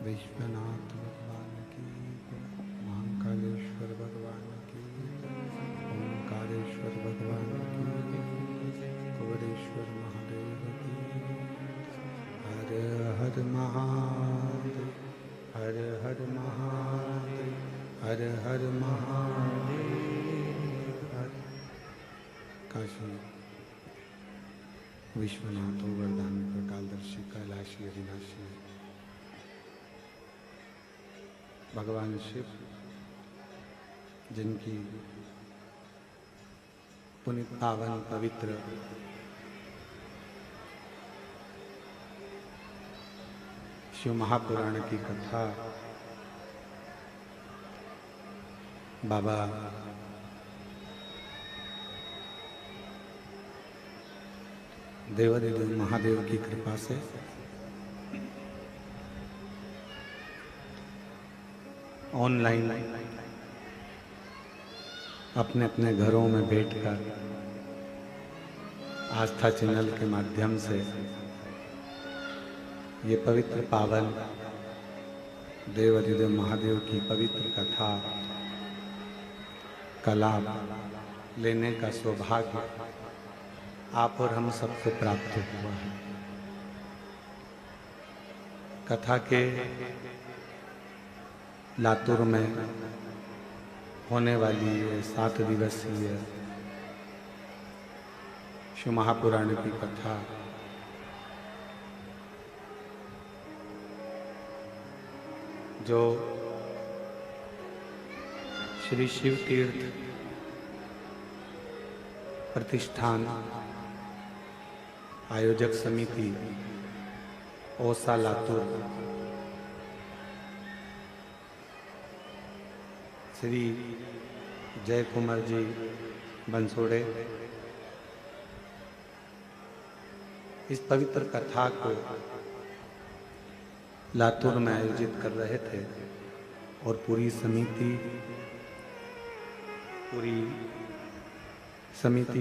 विश्वनाथ भगवान की, महाकालेश्वर भगवान की, ओंकारेश्वर भगवान की, कुबेरेश्वर महादेव की। हर हर महादेव, हर हर महादेव, हर हर महादेव। हर काशी विश्वनाथ वरदान कालदर्शी कैलाशी अविनाशी भगवान शिव, जिनकी पुनित पावन पवित्र शिव महापुराण की कथा बाबा देवादिदेव महादेव की कृपा से ऑनलाइन अपने अपने घरों में बैठकर आस्था चैनल के माध्यम से ये पवित्र पावन देवादिदेव महादेव की पवित्र कथा का लाभ लेने का सौभाग्य आप और हम सबको प्राप्त हुआ है। कथा के लातूर में होने वाली ये 7 दिवसीय शिव महापुराण की कथा जो श्री शिव तीर्थ प्रतिष्ठान आयोजक समिति ओसा लातूर श्री जय कुमार जी बंसोड़े इस पवित्र कथा को लातूर में आयोजित कर रहे थे और पूरी समिति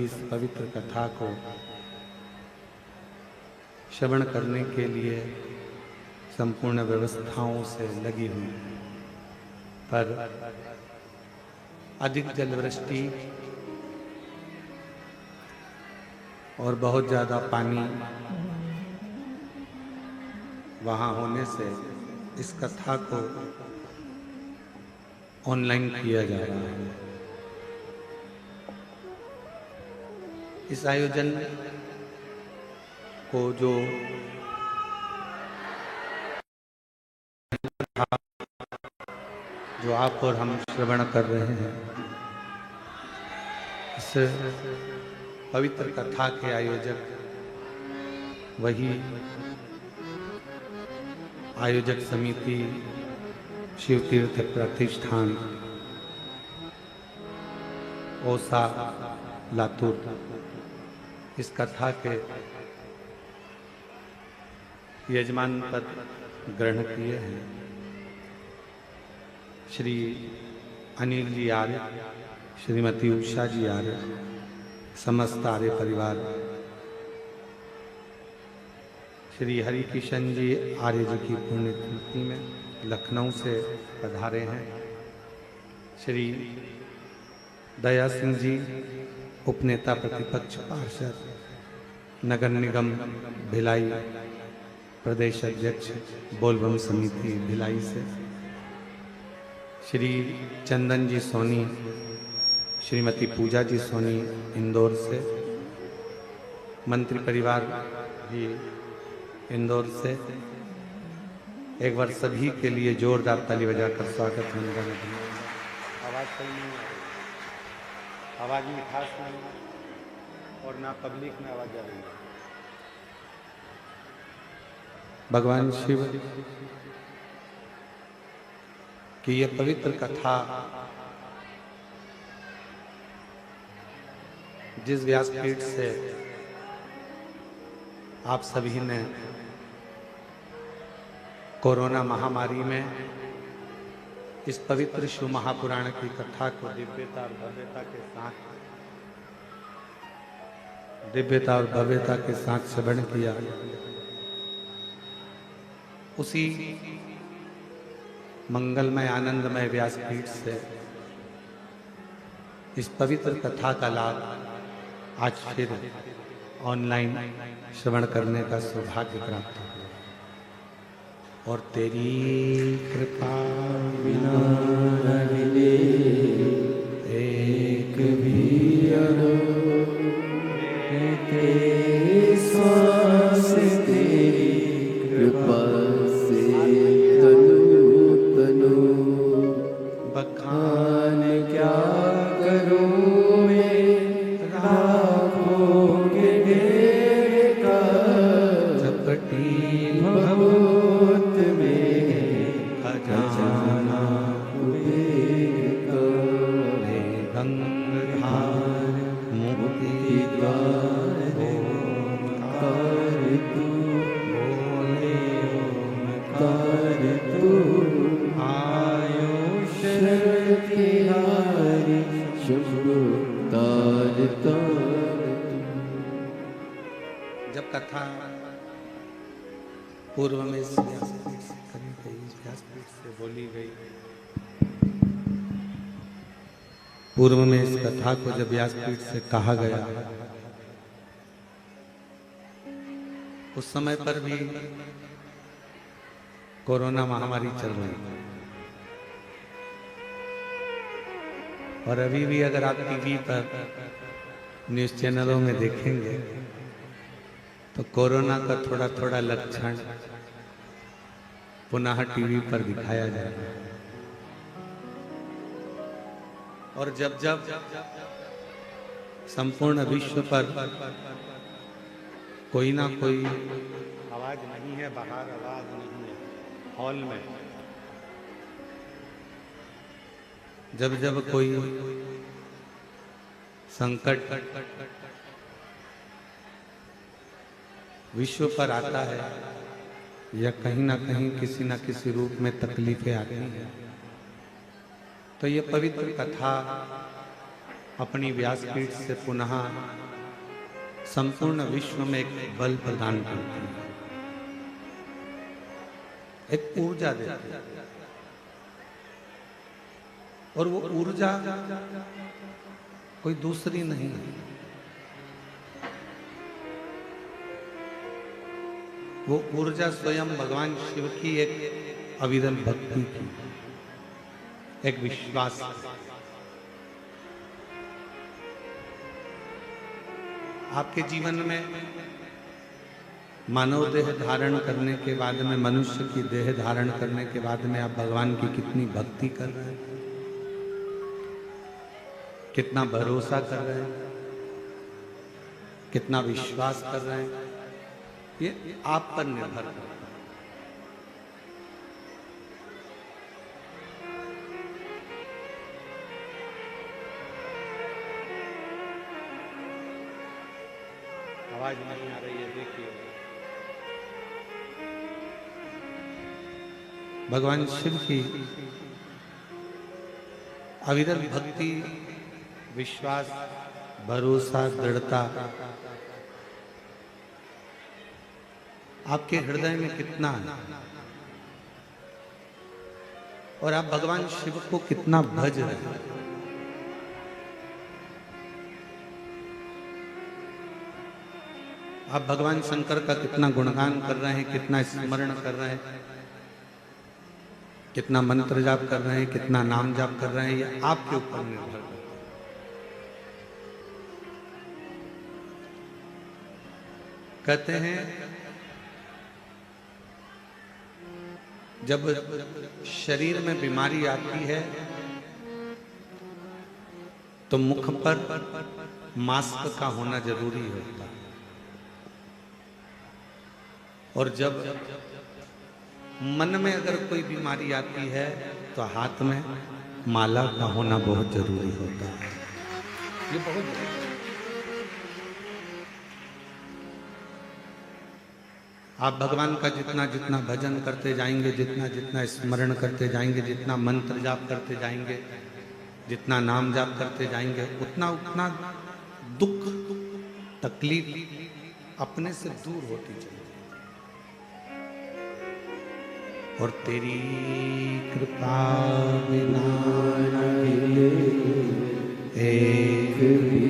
इस पवित्र कथा को श्रवण करने के लिए संपूर्ण व्यवस्थाओं से लगी हुई, पर अधिक जलवृष्टि और बहुत ज़्यादा पानी वहाँ होने से इस कथा को ऑनलाइन किया जा रहा है। इस आयोजन को जो आप और हम श्रवण कर रहे हैं, इस पवित्र कथा के आयोजक वही आयोजक समिति शिव तीर्थ प्रतिष्ठान ओसा लातूर इस कथा के यजमान पद ग्रहण किए हैं। श्री अनिल जी आर्य, श्रीमती उषा जी आर्य, समस्त आर्य परिवार, श्री हरि किशन जी आर्य जी की पुण्यतिथि में लखनऊ से पधारे हैं। श्री दया सिंह जी उपनेता प्रतिपक्ष पार्षद, नगर निगम भिलाई प्रदेश अध्यक्ष बोलबम समिति भिलाई से, श्री चंदन जी सोनी, श्रीमती पूजा जी सोनी इंदौर से, मंत्री परिवार भी इंदौर से। एक बार सभी के लिए जोरदार ताली बजाकर स्वागत वंदन। आवाज सही नहीं आ रही, आवाज में खास नहीं और ना पब्लिक में आवाज आ रही है। भगवान शिव की यह पवित्र कथा जिस व्यासपीठ से आप सभी ने कोरोना महामारी में इस पवित्र शिव महापुराण की कथा को दिव्यता और भव्यता के साथ श्रवण किया, उसी मंगलमय आनंदमय व्यासपीठ से इस पवित्र कथा का लाभ आज फिर ऑनलाइन श्रवण करने का सौभाग्य प्राप्त हुआ। और तेरी कृपा बिना मिले एक भी तेरे श्वास तेरी कृपा से तनु तनु बखान क्या करूं मैं राखों के डेरे का झपटी भभूत में खजाना कुबेर का गंगाधार मुक्ति द्वार ओंकार तू बोले ओंकार तू आयुष तिहारी शुभ तार तार जब कथा पूर्व में इस व्यासपीठ से करी गई, व्यासपीठ से बोली गई, पूर्व में इस कथा को जब व्यासपीठ से कहा गया, उस समय पर भी कोरोना महामारी चल रही थी। और अभी भी अगर आप टीवी पर न्यूज चैनलों में देखेंगे तो कोरोना का थोड़ा थोड़ा लक्षण पुनः टीवी पर दिखाया जाएगा। और जब जब संपूर्ण विश्व पर कोई ना कोई आवाज नहीं है, बाहर आवाज नहीं है, हॉल में जब जब कोई संकट विश्व पर आता है या कहीं ना कहीं किसी न किसी रूप में तकलीफें आती हैं, तो ये पवित्र कथा अपनी व्यासपीठ से पुनः संपूर्ण विश्व में एक बल प्रदान करती है। एक ऊर्जा देती है, और वो ऊर्जा कोई दूसरी नहीं है, वो ऊर्जा स्वयं भगवान शिव की एक अविरल भक्ति की, एक विश्वास। आपके जीवन में मानव देह धारण करने के बाद में, मनुष्य की देह धारण करने के बाद में आप भगवान की कितनी भक्ति कर रहे हैं, कितना भरोसा कर रहे हैं, कितना विश्वास कर रहे हैं, ये आप पर निर्भर करता है। आवाज नहीं आ रही है, देखिए। भगवान शिव की अविरल भक्ति, विश्वास, भरोसा, दृढ़ता आपके हृदय में कितना है, और आप भगवान शिव को कितना भज रहे हैं। आप भगवान शंकर का कितना गुणगान कर रहे हैं, कितना स्मरण कर रहे हैं, कितना मंत्र जाप कर रहे हैं, कितना नाम जाप कर रहे हैं, ये आपके ऊपर निर्भर है। कहते हैं जब शरीर में बीमारी आती है तो मुख पर मास्क का होना जरूरी होता है, और जब मन में अगर कोई बीमारी आती है तो हाथ में माला का होना बहुत जरूरी होता है। ये बहुत जरूरी है। आप भगवान का जितना जितना भजन करते जाएंगे, जितना जितना स्मरण करते जाएंगे, जितना मंत्र जाप करते जाएंगे, जितना नाम जाप करते जाएंगे, उतना उतना दुख तकलीफ अपने से दूर होती जाएगी। और तेरी कृपा बिना एक भी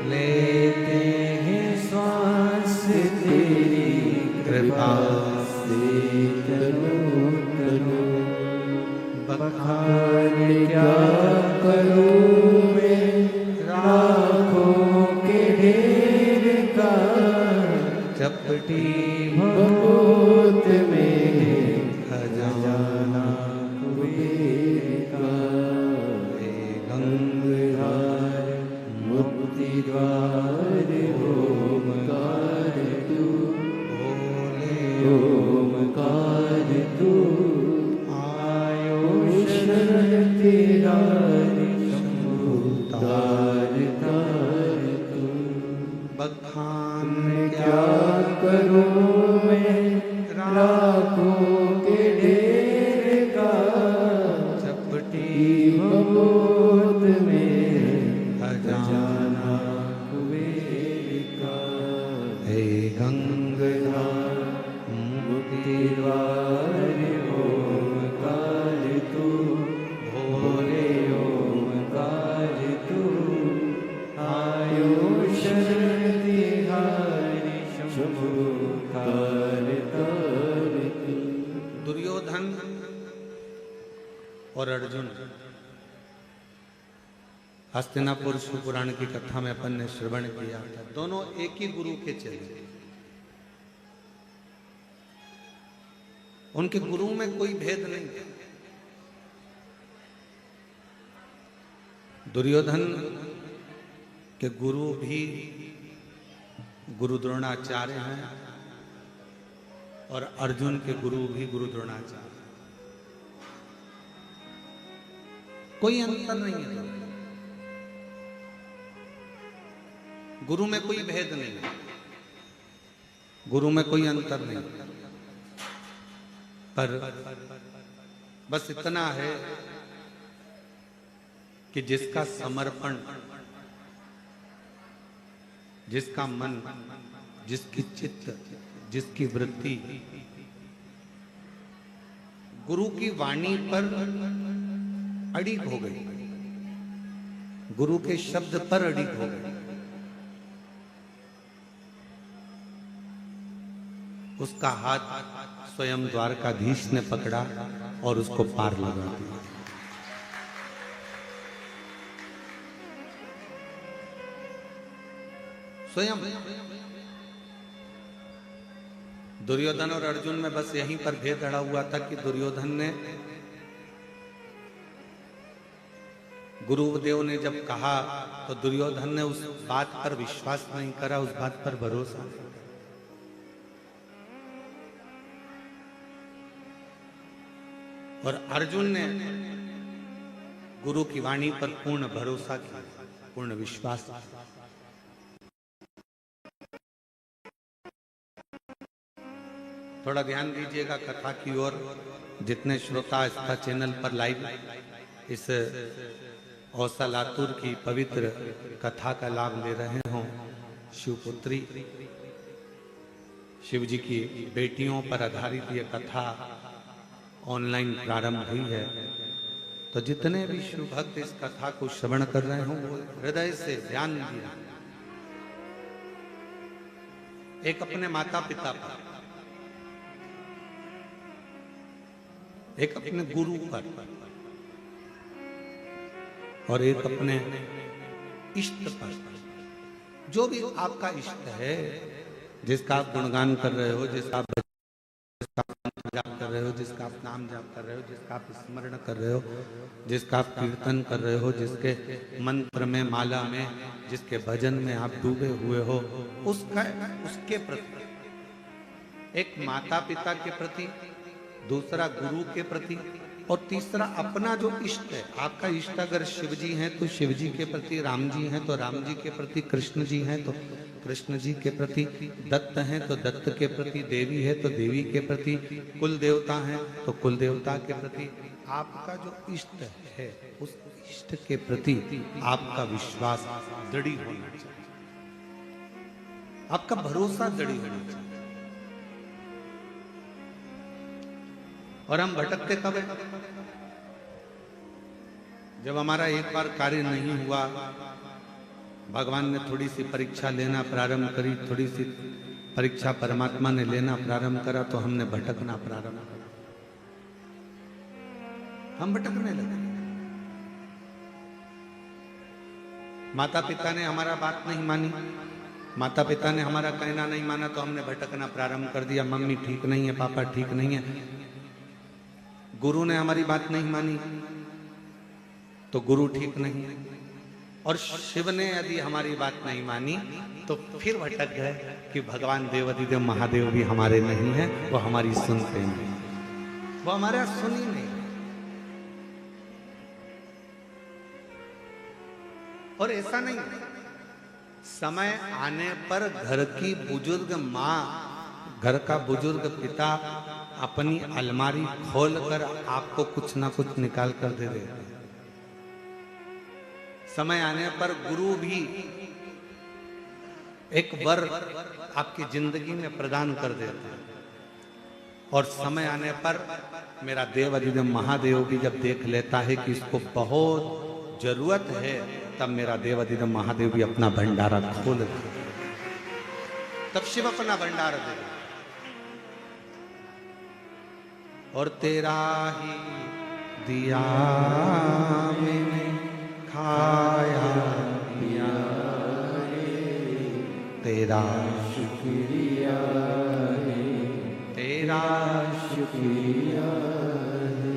लेते हैं श्वास, तेरी कृपा से करो करो बखान क्या करूं मैं राखों के ढेर का, चपटी भगोत में खजाना कुबेर का, गंगाधर मुक्ति द्वार ओमकार तू, ओमकार तू, आयो शरण तेरा शंभु तार तार तू। बखान क्या करूं मैं राखों के ढेर का, चपटी भगोत में खजाना कुबेर का, हे गंगाधर मुक्ति द्वार ओमकार तू, भोले ओमकार तू, आयो शरण तिहारी शंभु तार तार तू। दुर्योधन और अर्जुन, हस्तिनापुर शिवपुराण की कथा में अपन ने श्रवण किया था, दोनों एक ही गुरु के चेले। उनके गुरु में कोई भेद नहीं था। दुर्योधन के गुरु भी गुरु द्रोणाचार्य हैं, और अर्जुन के गुरु भी गुरु द्रोणाचार्य। कोई अंतर नहीं है, गुरु में कोई भेद नहीं है, गुरु में कोई अंतर नहीं, पर बस इतना है कि जिसका समर्पण, जिसका मन, जिसकी चित्त, जिसकी वृत्ति गुरु की वाणी पर अड़िग हो गई, गुरु के शब्द पर अड़िग हो गई। उसका हाथ स्वयं द्वारकाधीश ने पकड़ा और उसको पार लगा दिया। स्वयं दुर्योधन और अर्जुन में बस यहीं पर भेद अड़ा हुआ था कि दुर्योधन ने, गुरुदेव ने जब कहा तो दुर्योधन ने उस बात पर विश्वास नहीं करा, उस बात पर भरोसा। और अर्जुन ने गुरु की वाणी पर पूर्ण भरोसा किया, पूर्ण विश्वास। थोड़ा ध्यान दीजिएगा कथा की ओर। जितने श्रोता इसका चैनल पर लाइव इस औसा लातूर की पवित्र कथा का लाभ ले रहे हों, शिवपुत्री शिव जी की बेटियों पर आधारित ये कथा ऑनलाइन प्रारंभ हुई है, तो जितने भी शिव भक्त इस कथा को श्रवण कर रहे हों वो हृदय से ध्यान दिया एक अपने माता पिता पर, एक अपने गुरु पर और एक अपने इष्ट पर। जो भी आपका इष्ट है, जिसका आप गुणगान कर रहे हो, जिसका आप जाप कर रहे हो, जिसका आप नाम जाप कर रहे हो, जिसका आप स्मरण कर रहे हो, जिसका आप कीर्तन कर रहे हो, जिसके मंत्र में, माला में, जिसके भजन में आप डूबे हुए हो, उसके प्रति, एक माता पिता के प्रति, दूसरा गुरु के प्रति और तीसरा अपना जो इष्ट है। आपका इष्ट अगर शिव जी हैं तो शिव जी के प्रति, राम जी हैं तो राम जी के प्रति, कृष्ण जी हैं तो कृष्ण जी के प्रति, दत्त हैं तो दत्त के प्रति, देवी है तो देवी के प्रति, कुल देवता हैं तो कुल देवता के प्रति। आपका जो इष्ट है उस इष्ट के प्रति आपका विश्वास दृढ़ होना चाहिए, आपका भरोसा दृढ़ होना चाहिए। और हम भटकते कब है? जब हमारा एक बार कार्य नहीं हुआ, भगवान ने थोड़ी सी परीक्षा लेना प्रारंभ करी, थोड़ी सी परीक्षा परमात्मा ने लेना प्रारंभ करा तो हमने भटकना प्रारंभ करा, हम भटकने लगे। माता पिता ने हमारा बात नहीं मानी, माता पिता ने हमारा कहना नहीं माना तो हमने भटकना प्रारंभ कर दिया। मम्मी ठीक नहीं है, पापा ठीक नहीं है। गुरु ने हमारी बात नहीं मानी तो गुरु ठीक नहीं है। और शिव ने यदि हमारी बात नहीं मानी तो फिर भटक गए कि भगवान देवाधिदेव महादेव भी हमारे नहीं हैं, वो हमारी सुनते नहीं, वो हमारा सुन ही नहीं। और ऐसा नहीं, समय आने पर घर की बुजुर्ग माँ, घर का बुजुर्ग पिता अपनी अलमारी खोलकर आपको कुछ ना कुछ निकाल कर दे देते हैं। समय आने पर गुरु भी एक वर आपकी जिंदगी में प्रदान कर देते हैं। और समय आने पर मेरा देव अधिदेव महादेव भी जब देख लेता है कि इसको बहुत जरूरत है, तब मेरा देव अधिदेव महादेव भी अपना भंडारा खोल देते, तब शिव अपना भंडारा दे। और तेरा ही दिया मैंने खाया पिया, तेरा शुक्रिया है, तेरा शुक्रिया है,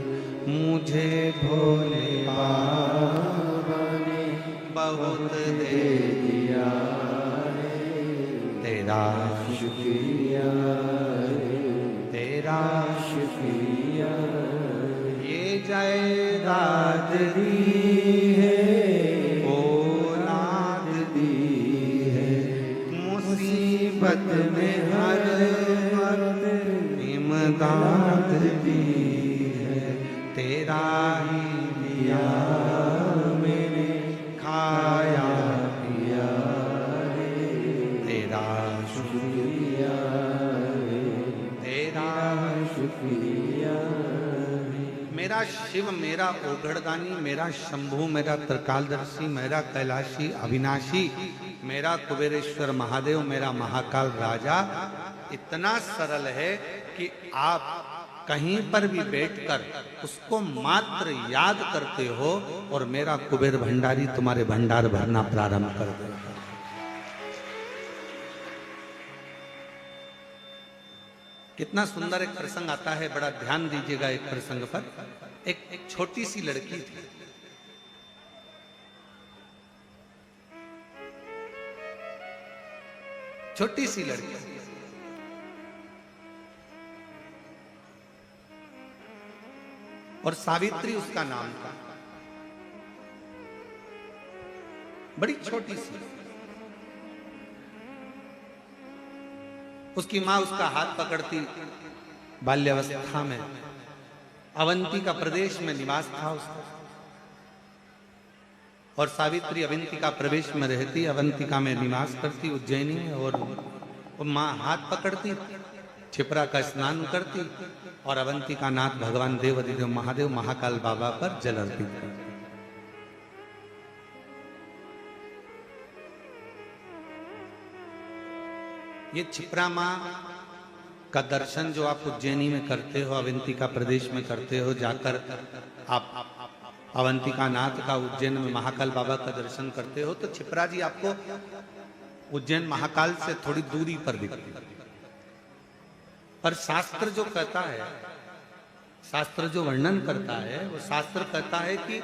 मुझे भोले बाबा ने बहुत दे दिया है, तेरा शुक्रिया है, तेरा शुक्रिया। ये जायदाद दी है, औलाद दी है, मुसीबत में हर वक्त इमदाद दी है, तेरा ही दिया मैंने खाया पिया, तेरा शुक्रिया, तेरा शुक्रिया। मेरा शिव, मेरा ओघड़दानी, मेरा शंभु, मेरा त्रिकालदर्शी, मेरा कैलाशी अविनाशी, मेरा कुबेरेश्वर महादेव, मेरा महाकाल राजा इतना सरल है कि आप कहीं पर भी बैठकर उसको मात्र याद करते हो और मेरा कुबेर भंडारी तुम्हारे भंडार भरना प्रारंभ कर देगा। कितना सुंदर एक प्रसंग आता है, बड़ा ध्यान दीजिएगा एक प्रसंग पर। एक छोटी सी लड़की थी, छोटी सी लड़की, और सावित्री उसका नाम था। बड़ी छोटी सी, उसकी मां उसका हाथ पकड़ती। बाल्यावस्था में अवंतिका प्रदेश में निवास था उसका, और सावित्री अवंतिका प्रदेश में रहती, अवंतिका में निवास करती उज्जैनी में, और वो मां हाथ पकड़ती, छिपरा का स्नान करती और अवंतिका नाथ भगवान देव अधिदेव महादेव महाकाल बाबा पर जल अर्पित करती। ये छिपरा मां का दर्शन जो आप उज्जैनी में करते हो, अवंतिका प्रदेश में करते हो, जाकर आप अवंतिका नाथ का उज्जैन में महाकाल बाबा का दर्शन करते हो, तो छिपरा जी आपको उज्जैन महाकाल से थोड़ी दूरी पर दिखती है। पर शास्त्र जो कहता है, शास्त्र जो वर्णन करता है, वो शास्त्र कहता है कि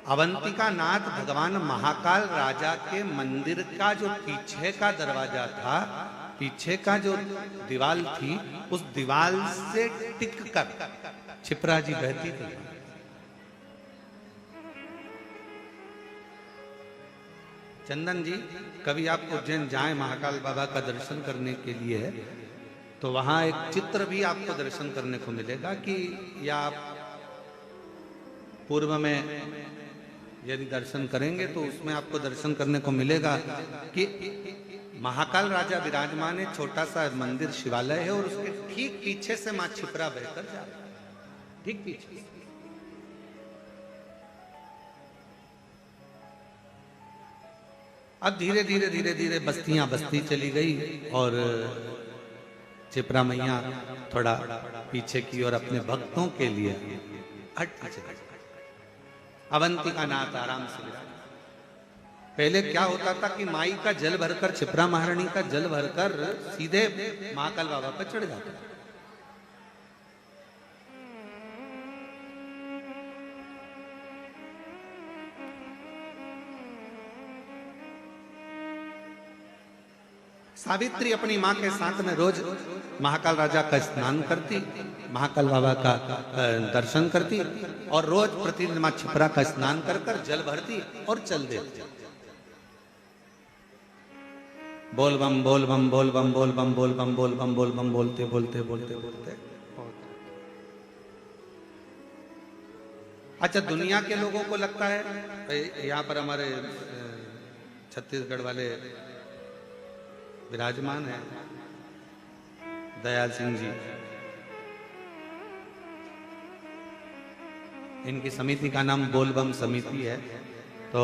अवंतिका नाथ भगवान महाकाल राजा के मंदिर का जो पीछे का दरवाजा था, पीछे का जो दीवाल थी, उस दीवाल से टिक कर छिपरा जी बहती थी। चंदन जी, कभी आप उज्जैन जाएं महाकाल बाबा का दर्शन करने के लिए, तो वहां एक चित्र भी आपको दर्शन करने को मिलेगा कि, या आप पूर्व में यदि दर्शन करेंगे तो उसमें आपको दर्शन करने को मिलेगा कि महाकाल राजा विराजमान है, छोटा सा मंदिर शिवालय है, और उसके ठीक पीछे से मां छिपरा बहकर जा रही है, ठीक पीछे। अब धीरे धीरे धीरे धीरे बस्तियां बस्ती चली गई, और छिपरा मैया थोड़ा पीछे की और अपने भक्तों के लिए हट चली। अवंतिका नाथ आराम से विराज। पहले क्या होता था कि माई का जल भरकर, छिपरा महारानी का जल भरकर सीधे महाकाल बाबा पर चढ़ जाता। सावित्री अपनी मां के साथ में रोज महाकाल राजा का स्नान करती, महाकाल बाबा का दर्शन करती, और रोज प्रतिदिन मां छिपरा का स्नान कर कर जल भरती और चल देती। बोल बम बोल बम बोल बम बोल बम बोल बम बोल बम बोल बम बोलते बोलते बोलते बोलते। अच्छा, दुनिया के लोगों को लगता है, यहाँ पर हमारे छत्तीसगढ़ वाले विराजमान है, दयाल सिंह जी, इनकी समिति का नाम बोलबम समिति है। तो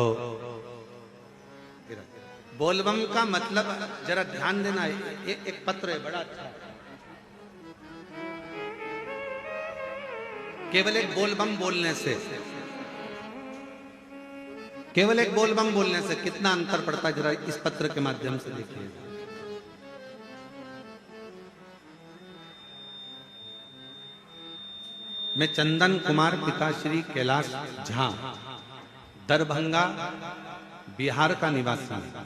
बोलबम का मतलब जरा ध्यान देना है, एक पत्र है बड़ा अच्छा, केवल एक बोलबम बोलने से, केवल एक बोलबम बोलने से कितना अंतर पड़ता है, जरा इस पत्र के माध्यम से देखिए। मैं चंदन कुमार पिताश्री कैलाश झा, दरभंगा बिहार का निवासी हूं।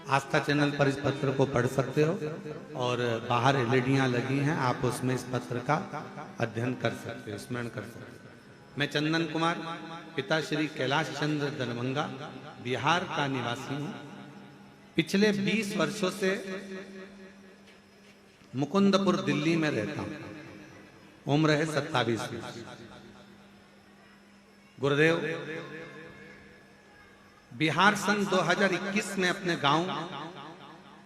आस्था चैनल पर इस पत्र को पढ़ सकते हो, और बाहर एलईडियां लगी हैं, आप उसमें इस पत्र का अध्ययन कर सकते हो, स्मरण कर सकते हो। मैं चंदन कुमार पिताश्री कैलाश चंद्र दरभंगा बिहार का निवासी हूं। पिछले 20 वर्षों से मुकुंदपुर दिल्ली में रहता हूं। उम्र है 27 वर्ष। गुरुदेव बिहार सन 2021 में अपने गांव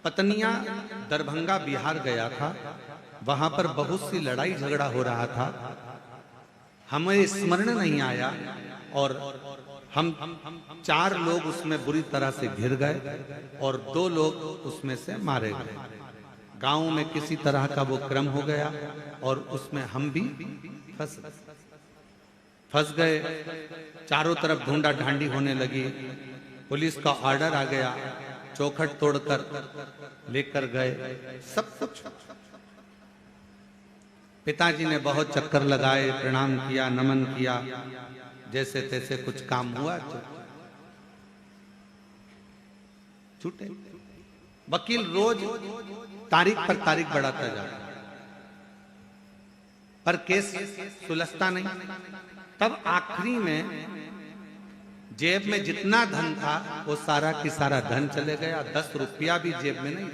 पतनिया दरभंगा बिहार गया था, वहां पर बहुत सी लड़ाई झगड़ा हो रहा था, हमें स्मरण नहीं आया और हम 4 लोग उसमें बुरी तरह से घिर गए और 2 लोग उसमें से मारे गए। गांव में किसी तरह का वो क्रम हो गया और उसमें हम भी फंस गए। चारों तरफ ढूंढा ढांडी होने लगी, पुलिस का ऑर्डर आ गया, चौखट तोड़कर लेकर गए सब कुछ। पिताजी ने बहुत चक्कर लगाए, प्रणाम किया, नमन किया, जैसे तैसे कुछ काम हुआ, छूटे। वकील रोज तारीख पर तारीख बढ़ाता जाता पर केस सुलझता नहीं। तब आखिरी में जेब में जितना धन था वो सारा की सारा धन चले गया, 10 रुपया भी जेब में नहीं।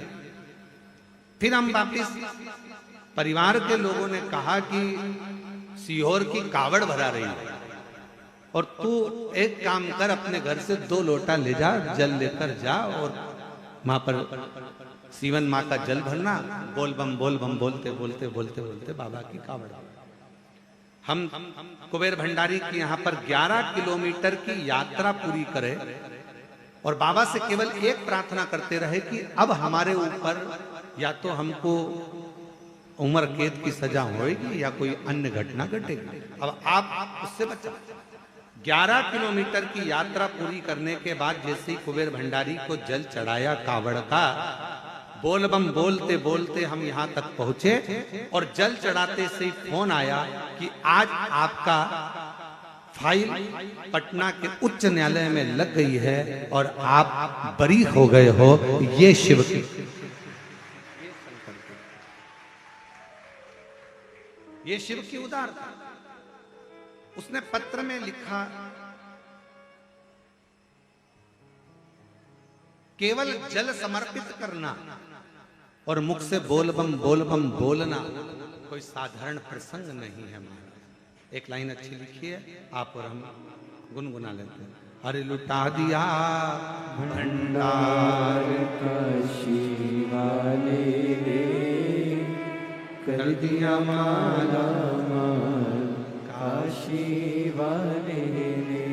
फिर हम वापिस परिवार के लोगों ने कहा कि सीहोर की कावड़ भरा रही है और तू एक काम कर, अपने घर से 2 लोटा ले जा, जल लेकर जा और वहां पर सीवन माँ का जल भरना, बोल बम बोलते बोलते बोलते बोलते बाबा की कावड़। हम कुबेर भंडारी की यहाँ पर 11 किलोमीटर की यात्रा पूरी करें और बाबा से केवल एक प्रार्थना करते रहे कि अब हमारे ऊपर या तो हमको उम्र कैद की सजा होगी या कोई अन्य घटना घटेगी, अब आप उससे बचा। 11 किलोमीटर की यात्रा पूरी करने के बाद जैसे ही कुबेर भंडारी को जल चढ़ाया कावड़ का, बोल बम बोलते बोलते हम यहाँ तक पहुंचे और जल चढ़ाते से ही फोन आया कि आज आपका फाइल पटना के उच्च न्यायालय में लग गई है और आप बरी हो गए हो। ये शिव की, ये शिव की उदारता। उसने पत्र में लिखा, केवल जल समर्पित करना और मुख से बोल बम बोलना कोई साधारण प्रसंग नहीं है। एक लाइन अच्छी लिखी है, आप और हम गुनगुना लेते हैं। अरे लुटा दिया भंडार काशी वाले ने, कर दिया माला माल काशी वाले ने।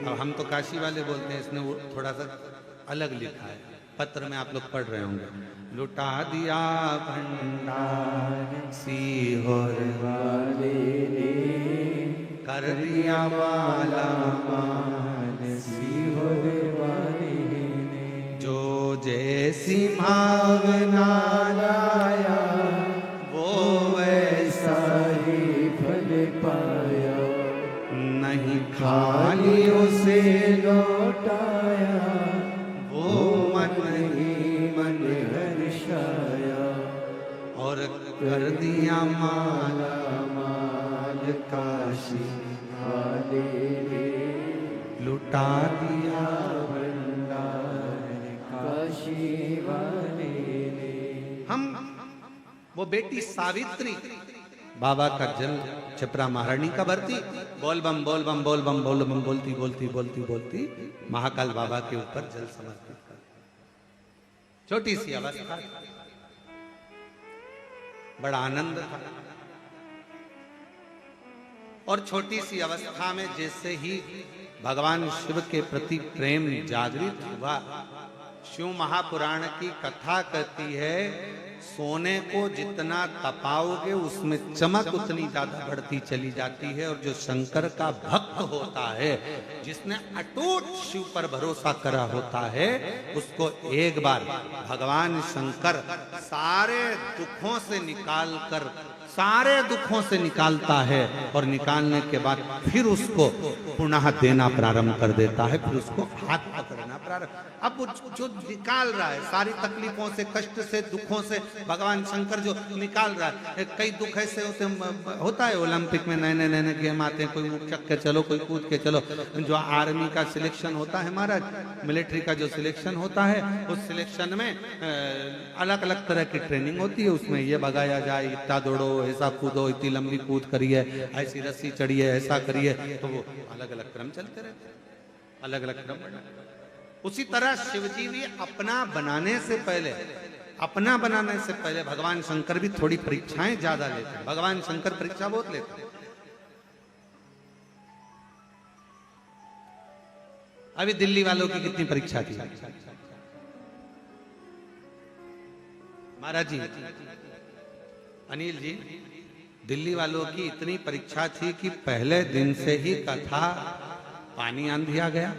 अब हम तो काशी वाले बोलते हैं, इसने वो थोड़ा सा अलग लिखा है, पत्र में आप लोग पढ़ रहे होंगे। लुटा दिया भंडार सीहोर वाले ने, कर दिया माला माल सीहोर वाले ने। जो जैसी भावना लाया वो वैसा ही फल पाया, नहीं खाली उसे लौटाया, वो मन ही मन हर्षाया। और कर दिया माला माल काशी वाले ने, लुटा दिया भंडार काशी वाले ने। हम वो बेटी सावित्री बाबा का जल छपरा महारानी का भरती, बोल बम बोलती बोलती बोलती बोलती महाकाल बाबा के ऊपर जल समर्पित कर। छोटी सी अवस्था, बड़ा आनंद था। और छोटी सी अवस्था में जैसे ही भगवान शिव के प्रति प्रेम जागृत हुआ, शिव महापुराण की कथा कहती है, सोने को जितना तपाओगे उसमें चमक उतनी ज्यादा बढ़ती चली जाती है। और जो शंकर का भक्त होता है, जिसने अटूट शिव पर भरोसा करा होता है, उसको एक बार भगवान शंकर सारे दुखों से निकालता है और निकालने के बाद फिर उसको पुनः देना प्रारंभ कर देता है, फिर उसको हाथ पकड़ना प्रारंभ। अब वो जो निकाल रहा है सारी तकलीफों से, कष्ट से, दुखों से, भगवान शंकर जो निकाल रहा है। कई दुख ऐसे होता है, ओलंपिक में नए नए गेम आते हैं, कोई उछक के चलो, कोई कूद के चलो। जो आर्मी का सिलेक्शन होता है महाराज, मिलिट्री का जो सिलेक्शन होता है, उस सिलेक्शन में अलग अलग तरह की ट्रेनिंग होती है। उसमें ये भगाया जाए, इतना दौड़ो, ऐसा कूदो, इतनी लंबी कूद करिए, ऐसी रस्सी चढ़िए, ऐसा करिए, तो वो अलग अलग क्रम चलते रहते, अलग अलग क्रम। उसी तरह शिवजी भी अपना बनाने से पहले अपना बनाने से पहले भगवान शंकर भी थोड़ी परीक्षाएं ज्यादा लेते हैं। भगवान शंकर परीक्षा बहुत लेते हैं। अभी दिल्ली वालों की कितनी परीक्षा थी महाराज जी, अनिल जी, दिल्ली वालों की इतनी परीक्षा थी कि पहले दिन से ही कथा पानी आंधी आ गया,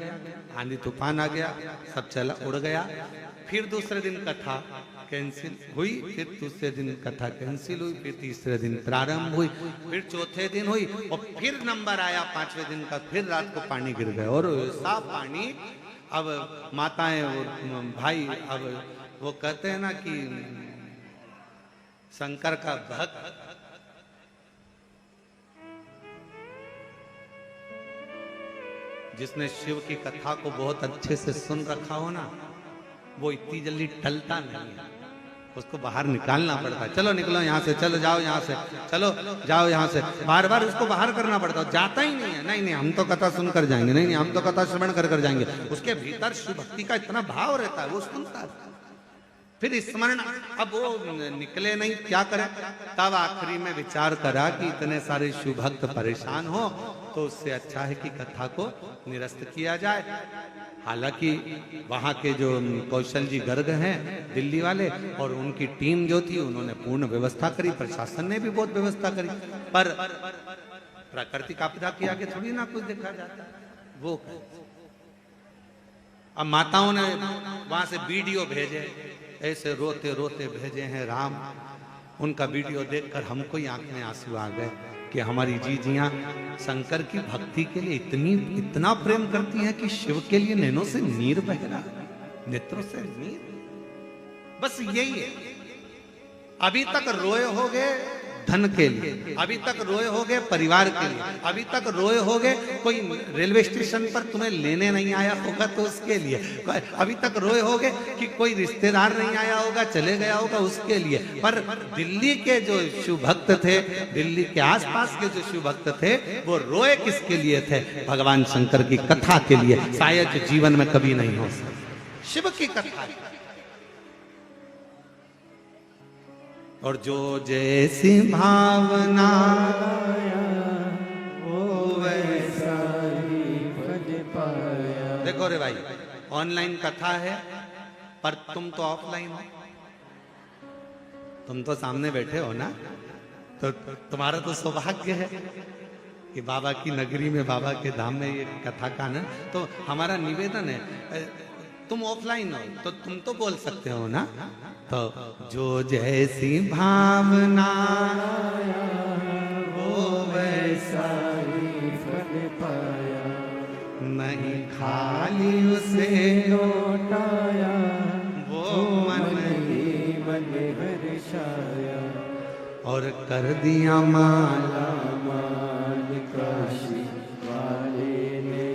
आंधी तूफान आ गया, सब चला उड़ गया। फिर दूसरे दिन कथा कैंसिल हुई, फिर दूसरे दिन कथा कैंसिल हुई, फिर तीसरे दिन प्रारंभ हुई, फिर चौथे दिन हुई और फिर नंबर आया पांचवें दिन का, फिर रात को पानी गिर गया। और ऐसा पानी, अब माताएं और भाई, अब वो कहते हैं ना कि शंकर का भक्त जिसने शिव की कथा को बहुत अच्छे से सुन रखा हो ना, वो इतनी जल्दी टलता नहीं है, उसको बाहर निकालना पड़ता है। चलो निकलो यहाँ से, चलो जाओ यहाँ से, चलो जाओ यहाँ से, बार बार उसको बाहर करना पड़ता है। जाता ही नहीं है, नहीं नहीं हम तो कथा सुनकर जाएंगे, नहीं नहीं हम तो कथा श्रवण कर कर जाएंगे। उसके भीतर शिव भक्ति का इतना भाव रहता है, वो सुनता है। फिर स्मरण, अब वो निकले नहीं, क्या करे? तब आखिरी में विचार करा कि इतने सारे शिव भक्त परेशान हो तो उससे अच्छा है कि कथा को निरस्त किया जाए। हालांकि वहां के जो कौशल जी गर्ग हैं दिल्ली वाले और उनकी टीम जो थी, उन्होंने पूर्ण व्यवस्था करी, प्रशासन ने भी बहुत व्यवस्था करी, पर प्राकृतिक आपदा के आगे थोड़ी ना कुछ देखा जाता है। वो अब माताओं ने वहां से वीडियो भेजे, ऐसे रोते रोते भेजे हैं राम। उनका वीडियो देखकर हमको ही आंख में आंसू आ गए कि हमारी जीजियां शंकर की भक्ति के लिए इतना प्रेम करती हैं कि शिव के लिए नैनों से नीर बह रहा, नेत्रों से नीर। बस यही है। अभी तक रोए होगे धन के लिए, अभी तक रोए होगे परिवार के लिए, अभी तक रोए होगे कोई रेलवे स्टेशन पर तुम्हें लेने नहीं आया होगा तो उसके लिए, अभी तक रोए होगे कि कोई रिश्तेदार नहीं आया होगा, चले गया होगा उसके लिए। पर दिल्ली के जो शिव भक्त थे, दिल्ली के आसपास के जो शिव भक्त थे, वो रोए किसके लिए थे? भगवान शंकर की कथा के लिए। शायद जीवन में कभी नहीं हो सकता शिव की कथा। और जो जैसी भावना वो वैसा ही फल पाया। देखो रे भाई, ऑनलाइन कथा है पर तुम तो ऑफलाइन हो, तुम तो सामने बैठे हो ना, तो तुम्हारा तो सौभाग्य है कि बाबा की नगरी में, बाबा के धाम में ये कथा का ना। तो हमारा निवेदन है, तुम ऑफलाइन हो तो तुम तो बोल सकते हो ना। तो जो जैसी भावना वो वैसा ही फल पाया, नहीं खाली उसे लौटाया वो मन ही मन हर्षाया। और कर दिया माला माल काशी वाले ने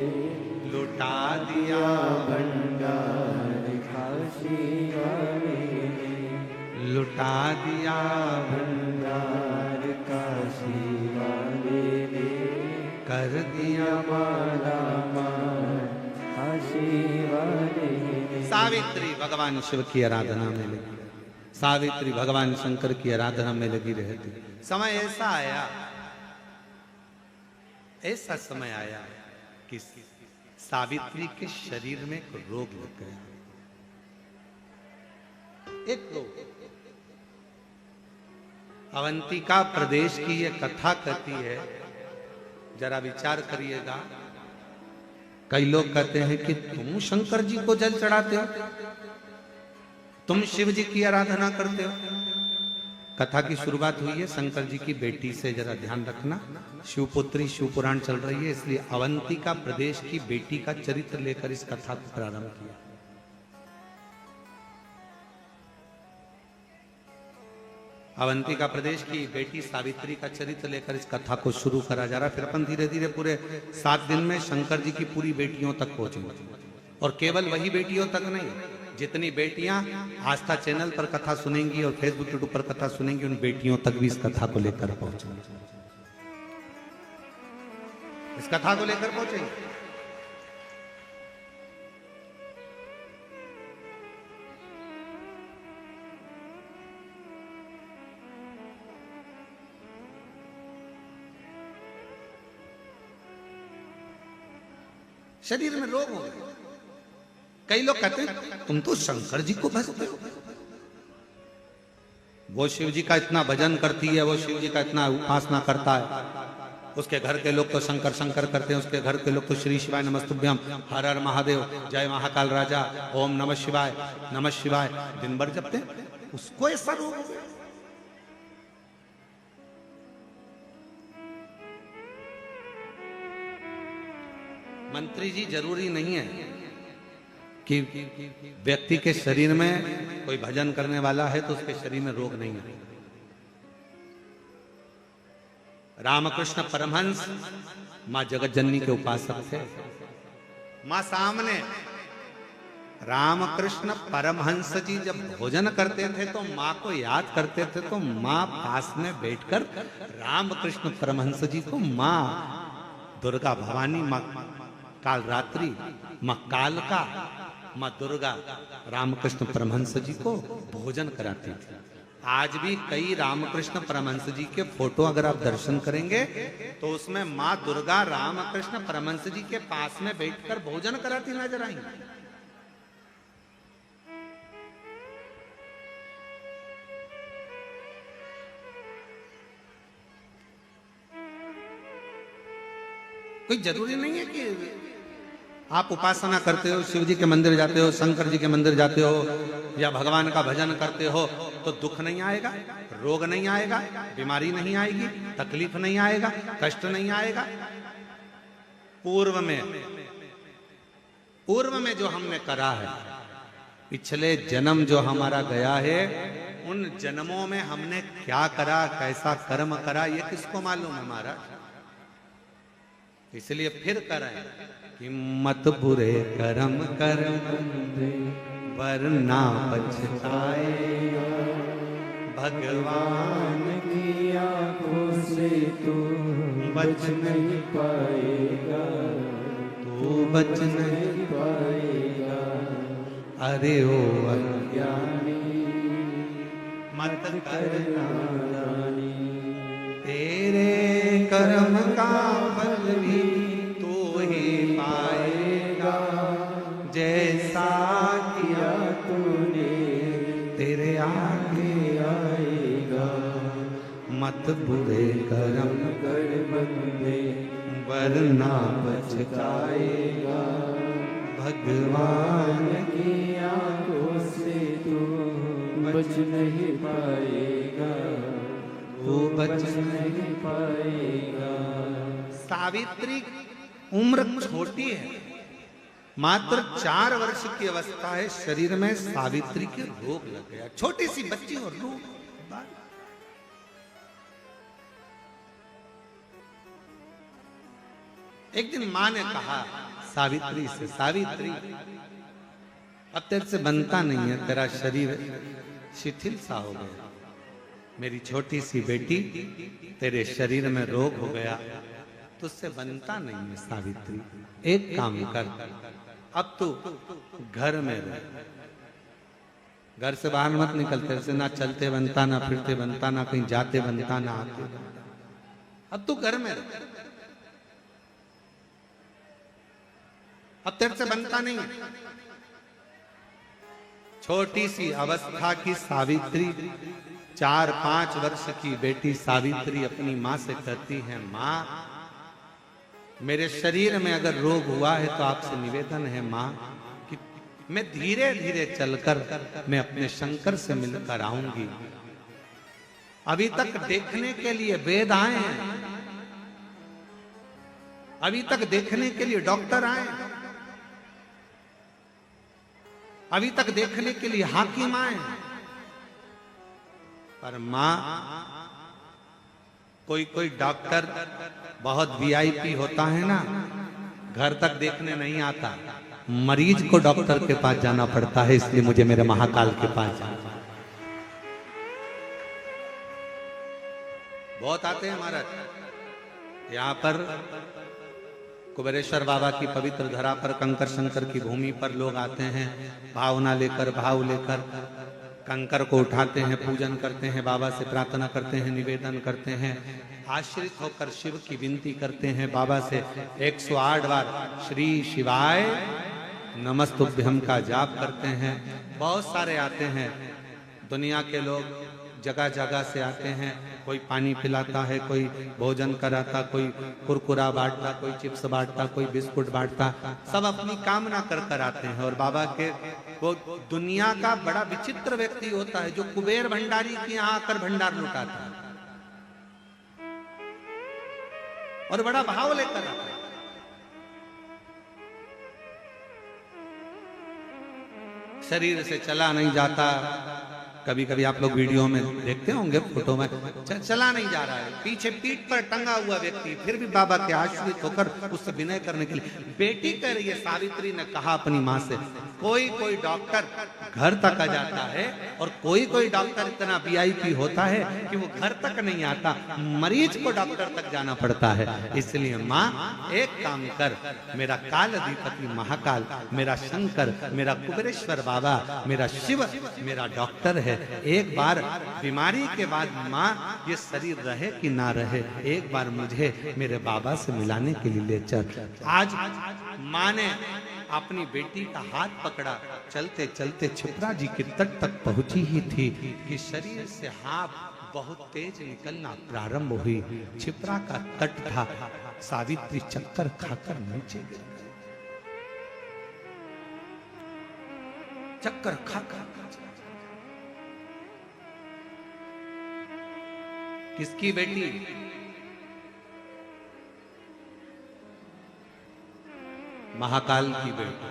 लुटा दिया भंडार काशी वाले ने लुटा दिया भंडार काशी वाले ने कर दिया माला माल काशी वाले ने। सावित्री भगवान शिव की आराधना में लगी, सावित्री भगवान शंकर की आराधना में लगी रहती। समय ऐसा आया, ऐसा समय आया कि सावित्री के शरीर में एक रोग लग गया, एक रोग। अवंतिका प्रदेश की यह कथा कहती है, जरा विचार करिएगा। कई लोग कहते हैं कि तुम शंकर जी को जल चढ़ाते हो, तुम शिव जी की आराधना करते हो। कथा की शुरुआत हुई है शंकर जी की बेटी से, जरा ध्यान रखना। शिवपुत्री शिवपुराण चल रही है, इसलिए अवंतिका प्रदेश की बेटी का चरित्र लेकर इस कथा को प्रारंभ किया। अवंतिका प्रदेश की बेटी सावित्री का चरित्र लेकर इस कथा को शुरू करा जा रहा है। फिर अपन धीरे धीरे पूरे 7 दिन में शंकर जी की पूरी बेटियों तक पहुंचेंगे। और केवल वही बेटियों तक नहीं, जितनी बेटियां आस्था चैनल पर कथा सुनेंगी और फेसबुक यूट्यूब पर कथा सुनेंगी, उन बेटियों तक भी इस कथा को लेकर पहुंचेंगे, इस कथा को लेकर पहुंचेंगे। शरीर में रोग हो गए। कई लोग कहते हैं तुम तो शंकर जी को भजते हो, वो शिव जी का इतना भजन करती है, वो शिव जी का इतना उपासना करता है, उसके घर के लोग तो शंकर शंकर करते हैं, उसके घर के लोग तो श्री शिवाय नमस्तुभ्यम, हर हर महादेव, जय महाकाल राजा, ओम नमः शिवाय दिन भर जपते हैं, उसको ऐसा रोग हो गया। मंत्री जी, जरूरी नहीं है कि व्यक्ति के शरीर में कोई भजन करने वाला है तो उसके शरीर में रोग नहीं है। रामकृष्ण परमहंस मां जगत जननी के उपासक थे। मां सामने रामकृष्ण परमहंस जी जब भोजन करते थे तो मां को याद करते थे, तो मां पास में बैठकर रामकृष्ण परमहंस जी को मां दुर्गा भवानी, मां कालरात्रि, मां कालका, मां दुर्गा रामकृष्ण परमहंस जी को भोजन कराती थी। आज भी कई रामकृष्ण परमहंस जी के फोटो अगर आप दर्शन करेंगे तो उसमें मां दुर्गा रामकृष्ण परमहंस जी के पास में बैठकर भोजन कराती नजर आएंगी। कोई जरूरी नहीं है कि आप उपासना करते हो, शिव जी के मंदिर जाते हो, शंकर जी के मंदिर जाते हो या भगवान का भजन करते हो तो दुख नहीं आएगा, रोग नहीं आएगा, बीमारी नहीं आएगी, तकलीफ नहीं आएगा, कष्ट नहीं आएगा। पूर्व में जो हमने करा है, पिछले जन्म जो हमारा गया है, उन जन्मों में हमने क्या करा, कैसा कर्म करा, ये किसको मालूम है महाराज। इसलिए फिर करें कि मत बुरे कर्म कर वरना पछताएगा, भगवान की आंखों से तू बच नहीं पाएगा, तू बच नहीं पाएगा। अरे ओ अज्ञानी मत कर नादानी, तेरे कर्म का फल भी तू ही पाएगा, जैसा किया तूने तेरे आगे आएगा। मत बुरे कर्म कर बंदे वरना पछताएगा, भगवान की आंखों से तू बच नहीं पाएगा, तू बच नहीं पाएगा। सावित्री उम्र छोटी है, मात्र 4 वर्ष की अवस्था है, शरीर में सावित्री के रोग लग गया। छोटी सी बच्ची और रोग। एक दिन मां ने कहा सावित्री से, सावित्री अब तेरे से बनता नहीं है, तेरा शरीर शिथिल सा हो गया, मेरी छोटी सी बेटी तेरे शरीर में रोग हो गया, तुझसे बनता नहीं है सावित्री। एक काम कर, अब तू घर में रह, घर से बाहर मत निकल, तेरे से ना चलते बनता, ना फिरते बनता, ना कहीं जाते बनता, ना आते बनता, अब तू घर में रह, अब तेरे से बनता नहीं। छोटी सी अवस्था की सावित्री, 4-5 वर्ष की बेटी सावित्री अपनी मां से कहती है, मां मेरे शरीर में अगर रोग हुआ है तो आपसे निवेदन है मां कि मैं धीरे धीरे चलकर मैं अपने शंकर से मिलकर आऊंगी। अभी तक देखने के लिए वेद आए हैं, अभी तक देखने के लिए डॉक्टर आए, अभी तक देखने के लिए हाकिम आए, पर मां कोई डॉक्टर बहुत वीआईपी होता है ना, घर तक देखने नहीं आता, मरीज को डॉक्टर के पास जाना पड़ता है, इसलिए मुझे मेरे महाकाल के पास जाना। बहुत आते हैं महाराज यहाँ पर, कुबेरेश्वर बाबा की पवित्र धरा पर, कंकर शंकर की भूमि पर लोग आते हैं भावना लेकर, भाव लेकर, कंकर को उठाते हैं, पूजन करते हैं, बाबा से प्रार्थना करते हैं, निवेदन करते हैं, आश्रित होकर शिव की विनती करते हैं, बाबा से 108 बार श्री शिवाय नमस्तुभ्यम का जाप करते हैं। बहुत सारे आते हैं, दुनिया के लोग जगह जगह से आते हैं, कोई पानी पिलाता है, कोई भोजन कराता, कोई कुरकुरा बांटता, कोई चिप्स बांटता, कोई बिस्कुट बांटता, सब अपनी कामना कर कर आते हैं। और बाबा के वो दुनिया का बड़ा विचित्र व्यक्ति होता है जो कुबेर भंडारी के यहाँ आकर भंडार लुटाता है और बड़ा भाव लेकर आता है। शरीर से चला नहीं जाता, कभी कभी आप लोग वीडियो में देखते होंगे, फोटो में चला नहीं जा रहा है, पीछे पीठ पर टंगा हुआ व्यक्ति, फिर भी बाबा के आश्रित होकर उससे विनय करने के लिए। बेटी कह रही है, सावित्री ने कहा अपनी माँ से, कोई कोई डॉक्टर घर तक आ जाता है और कोई कोई डॉक्टर इतना वीआईपी होता है कि वो घर तक नहीं आता, मरीज को डॉक्टर तक जाना पड़ता है। इसलिए माँ एक काम कर, मेरा काल अधिपति महाकाल, मेरा शंकर, मेरा कुबेरेश्वर बाबा, मेरा शिव मेरा डॉक्टर है। एक बार बीमारी के बाद माँ ये शरीर रहे कि ना रहे, एक बार मुझे मेरे बाबा से मिलाने के लिए ले चल। आज माँ ने अपनी बेटी का हाथ पकड़ा, चलते चलते छिपरा जी के तट तक पहुंची ही थी कि शरीर से हाथ बहुत तेज निकलना प्रारंभ हुई। छिपरा का तट था, सावित्री चक्कर खाकर नीचे गिर गई, चक्कर खाकर। किसकी बेटी? महाकाल की बेटी।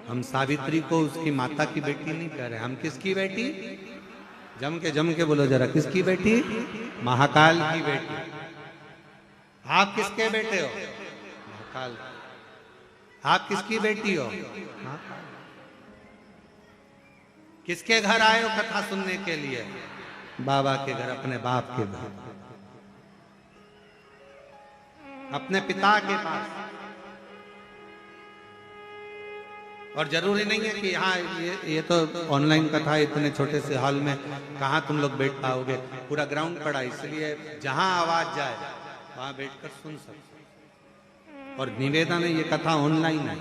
हम सावित्री को उसकी माता की बेटी नहीं कह रहे, हम किसकी बेटी? जम के बोलो जरा, किसकी बेटी? महाकाल की बेटी। आप किसके बेटे हो? महाकाल। आप किसकी बेटी हो? किसके घर आए हो कथा सुनने के लिए? बाबा के घर, अपने बाप के घर, अपने पिता के पास। और जरूरी नहीं है कि यहाँ ये तो ऑनलाइन कथा, इतने छोटे से हॉल में कहाँ तुम लोग बैठ पाओगे, पूरा ग्राउंड पड़ा, इसलिए जहां आवाज जाए वहां बैठकर सुन सकते। और निवेदन है, ये कथा ऑनलाइन है,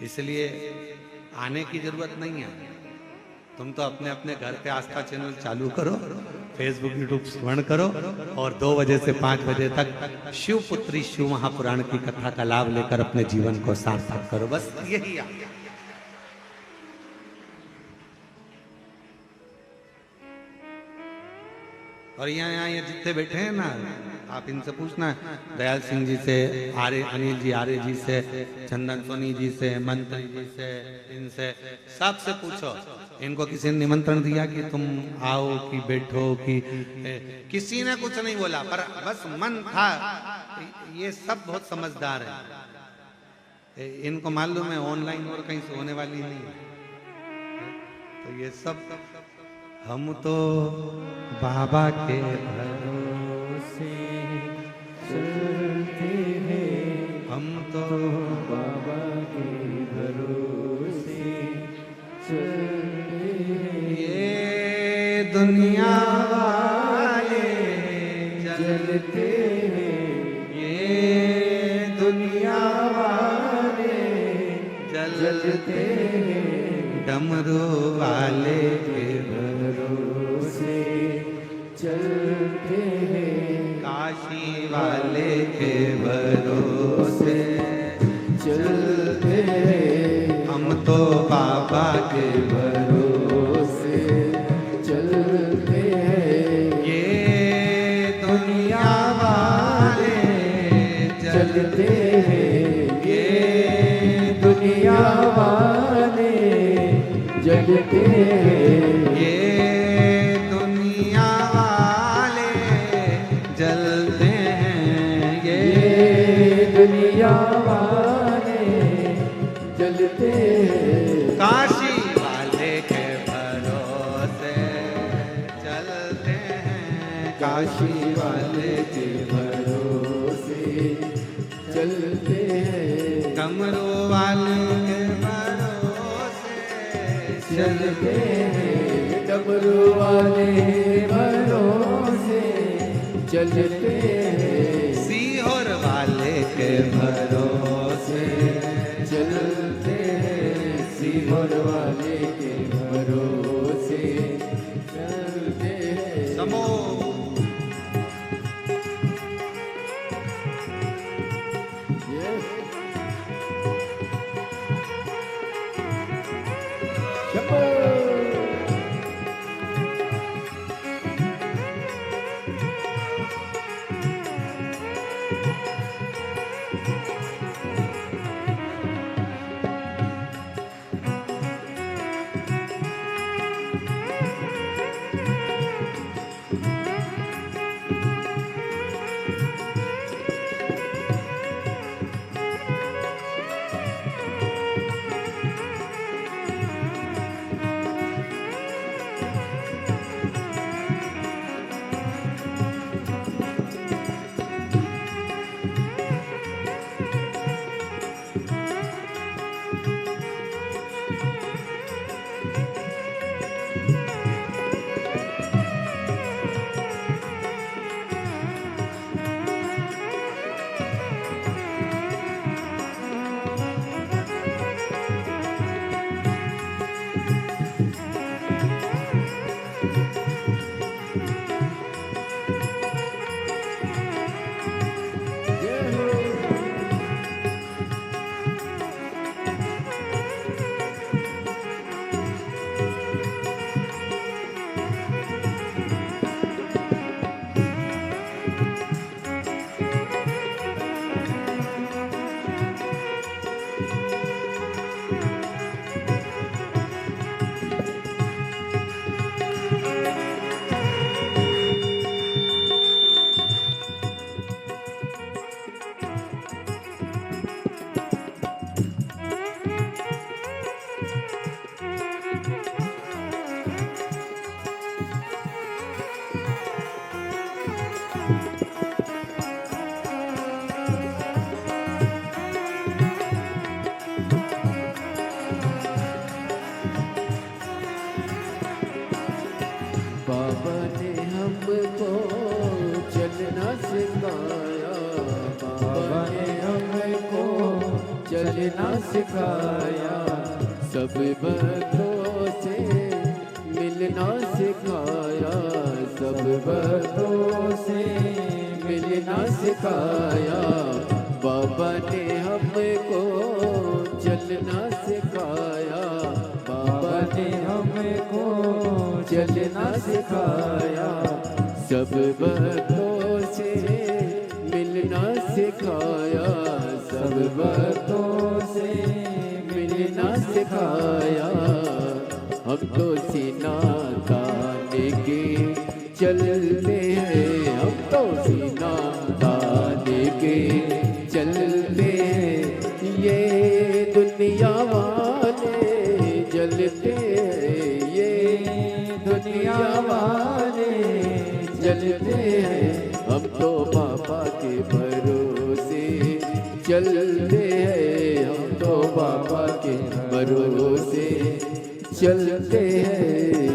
इसलिए आने की जरूरत नहीं है। तुम तो अपने अपने घर पे आस्था चैनल चालू करो, फेसबुक यूट्यूब स्मरण करो और 2 बजे से 5 बजे तक शिवपुत्री शिव महापुराण की कथा का लाभ लेकर अपने जीवन को सार्थक करो। बस यही है। और यहाँ ये जितने बैठे हैं ना, आप इनसे पूछना, दयाल सिंह जी से, आर्य अनिल जी आर्य जी से, चंदन सोनी जी से, मंत्री जी से, इनसे सबसे पूछो, इनको किसी ने निमंत्रण दिया कि तुम आओ कि बैठो कि किसी ने कुछ नहीं बोला, पर बस मन था। ये सब बहुत समझदार है, इनको मालूम है ऑनलाइन और कहीं से होने वाली नहीं है। तो ये सब हम तो बाबा के भरोसे चलते हैं, हम तो बाबा के भरोसे चलते हैं। ये दुनिया वाले जलते हैं, ये दुनिया वाले जलते हैं। डमरू वाले के भरोसे चलते हैं, काशी वाले के भरोसे चलते हैं। हम तो बाबा के भरोसे चलते हैं। ये दुनिया वाले चलते हैं, ये दुनिया वाले जलते हैं। ये दुनिया वाले जलते हैं, ये दुनिया वाले जलते हैं। काशी वाले के भरोसे चलते हैं, काशी वाले के भरोसे चलते हैं। डमरू वाले के भरोसे चलते हैं डमरू वाले भरोसे चलते हैं सीहोर वाले के भरोसे चलते हैं सीहोर वाले के भरोसे चलते हैं नमो बाबा ने हमको चलना सिखाया बाबा ने हमको चलना सिखाया सब भक्तों से मिलना सिखाया सब भक्तों से मिलना सिखाया बाबा ने हमको चलना सिखाया बाबा ने हमको चलना सिखाया सब भक्तों से मिलना सिखाया सब भक्तों से मिलना सिखाया हम तो सीना ताने के चलते हैं हम तो सीना ताने के चलते हैं ये दुनिया वाले जलते हैं ये दुनिया वाले जलते हैं हम तो बाबा के भरोसे चलते हैं हम तो बाबा के भरोसे चलते हैं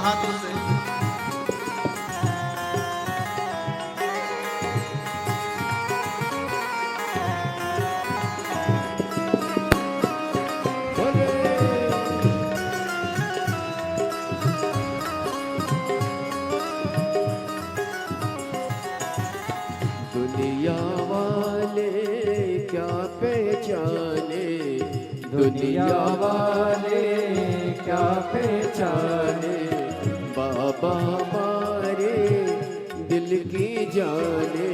हाथों से। दुनिया वाले क्या पहचाने, दुनिया वाले क्या पहचाने, बाबा हमारे दिल की जाने,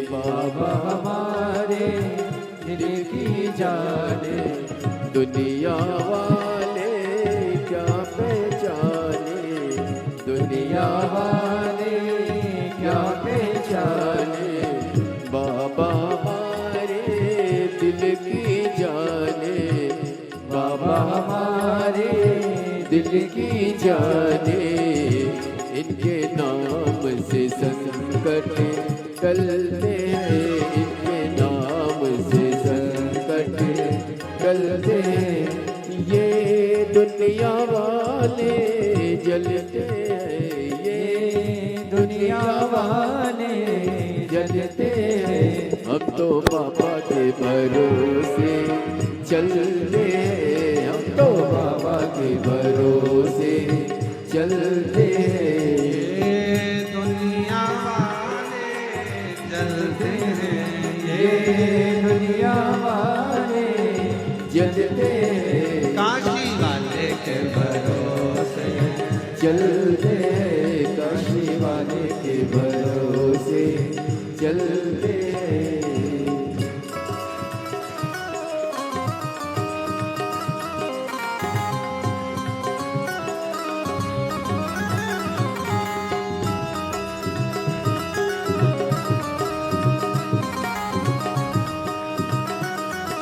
बाबा हमारे दिल की जाने। दुनिया वाले क्या पहचाने, दुनिया वाले क्या पहचाने, बाबा हमारे दिल की जाने, बाबा हमारे दिल की जाने। इनके नाम से संकट टलते हैं, इनके नाम से संकट टलते हैं। ये दुनिया वाले जलते हैं, ये दुनिया वाले जलते हैं। हम तो बाबा के भरोसे चलते हैं, हम तो बाबा के भरोसे चलते हैं। ये दुनिया वाले जलते हैं, ये दुनिया वाले जलते हैं। काशी वाले के भरोसे चलते हैं, काशी वाले के भरोसे चलते हैं।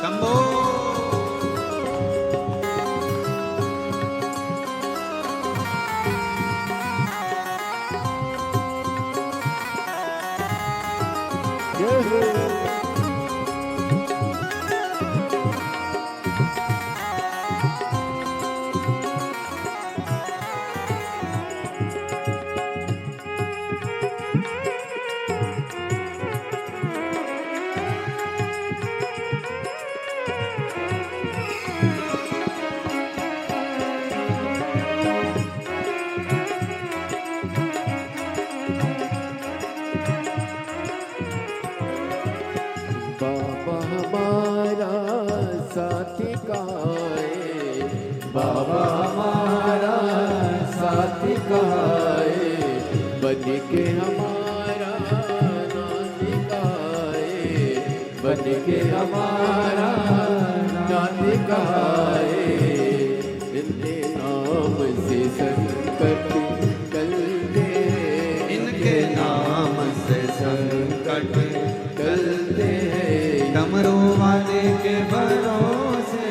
शंभो। बाबा हमारा साथी कहाँ है, बाबा हमारा साथी कहाँ है, बन के हमारा नाती कहाँ है, बन के हमारा नाती कहाँ है। इनके नाम से संकट टलते हैं, इनके नाम से संकट टलते हैं। डमरू वाले के भरोसे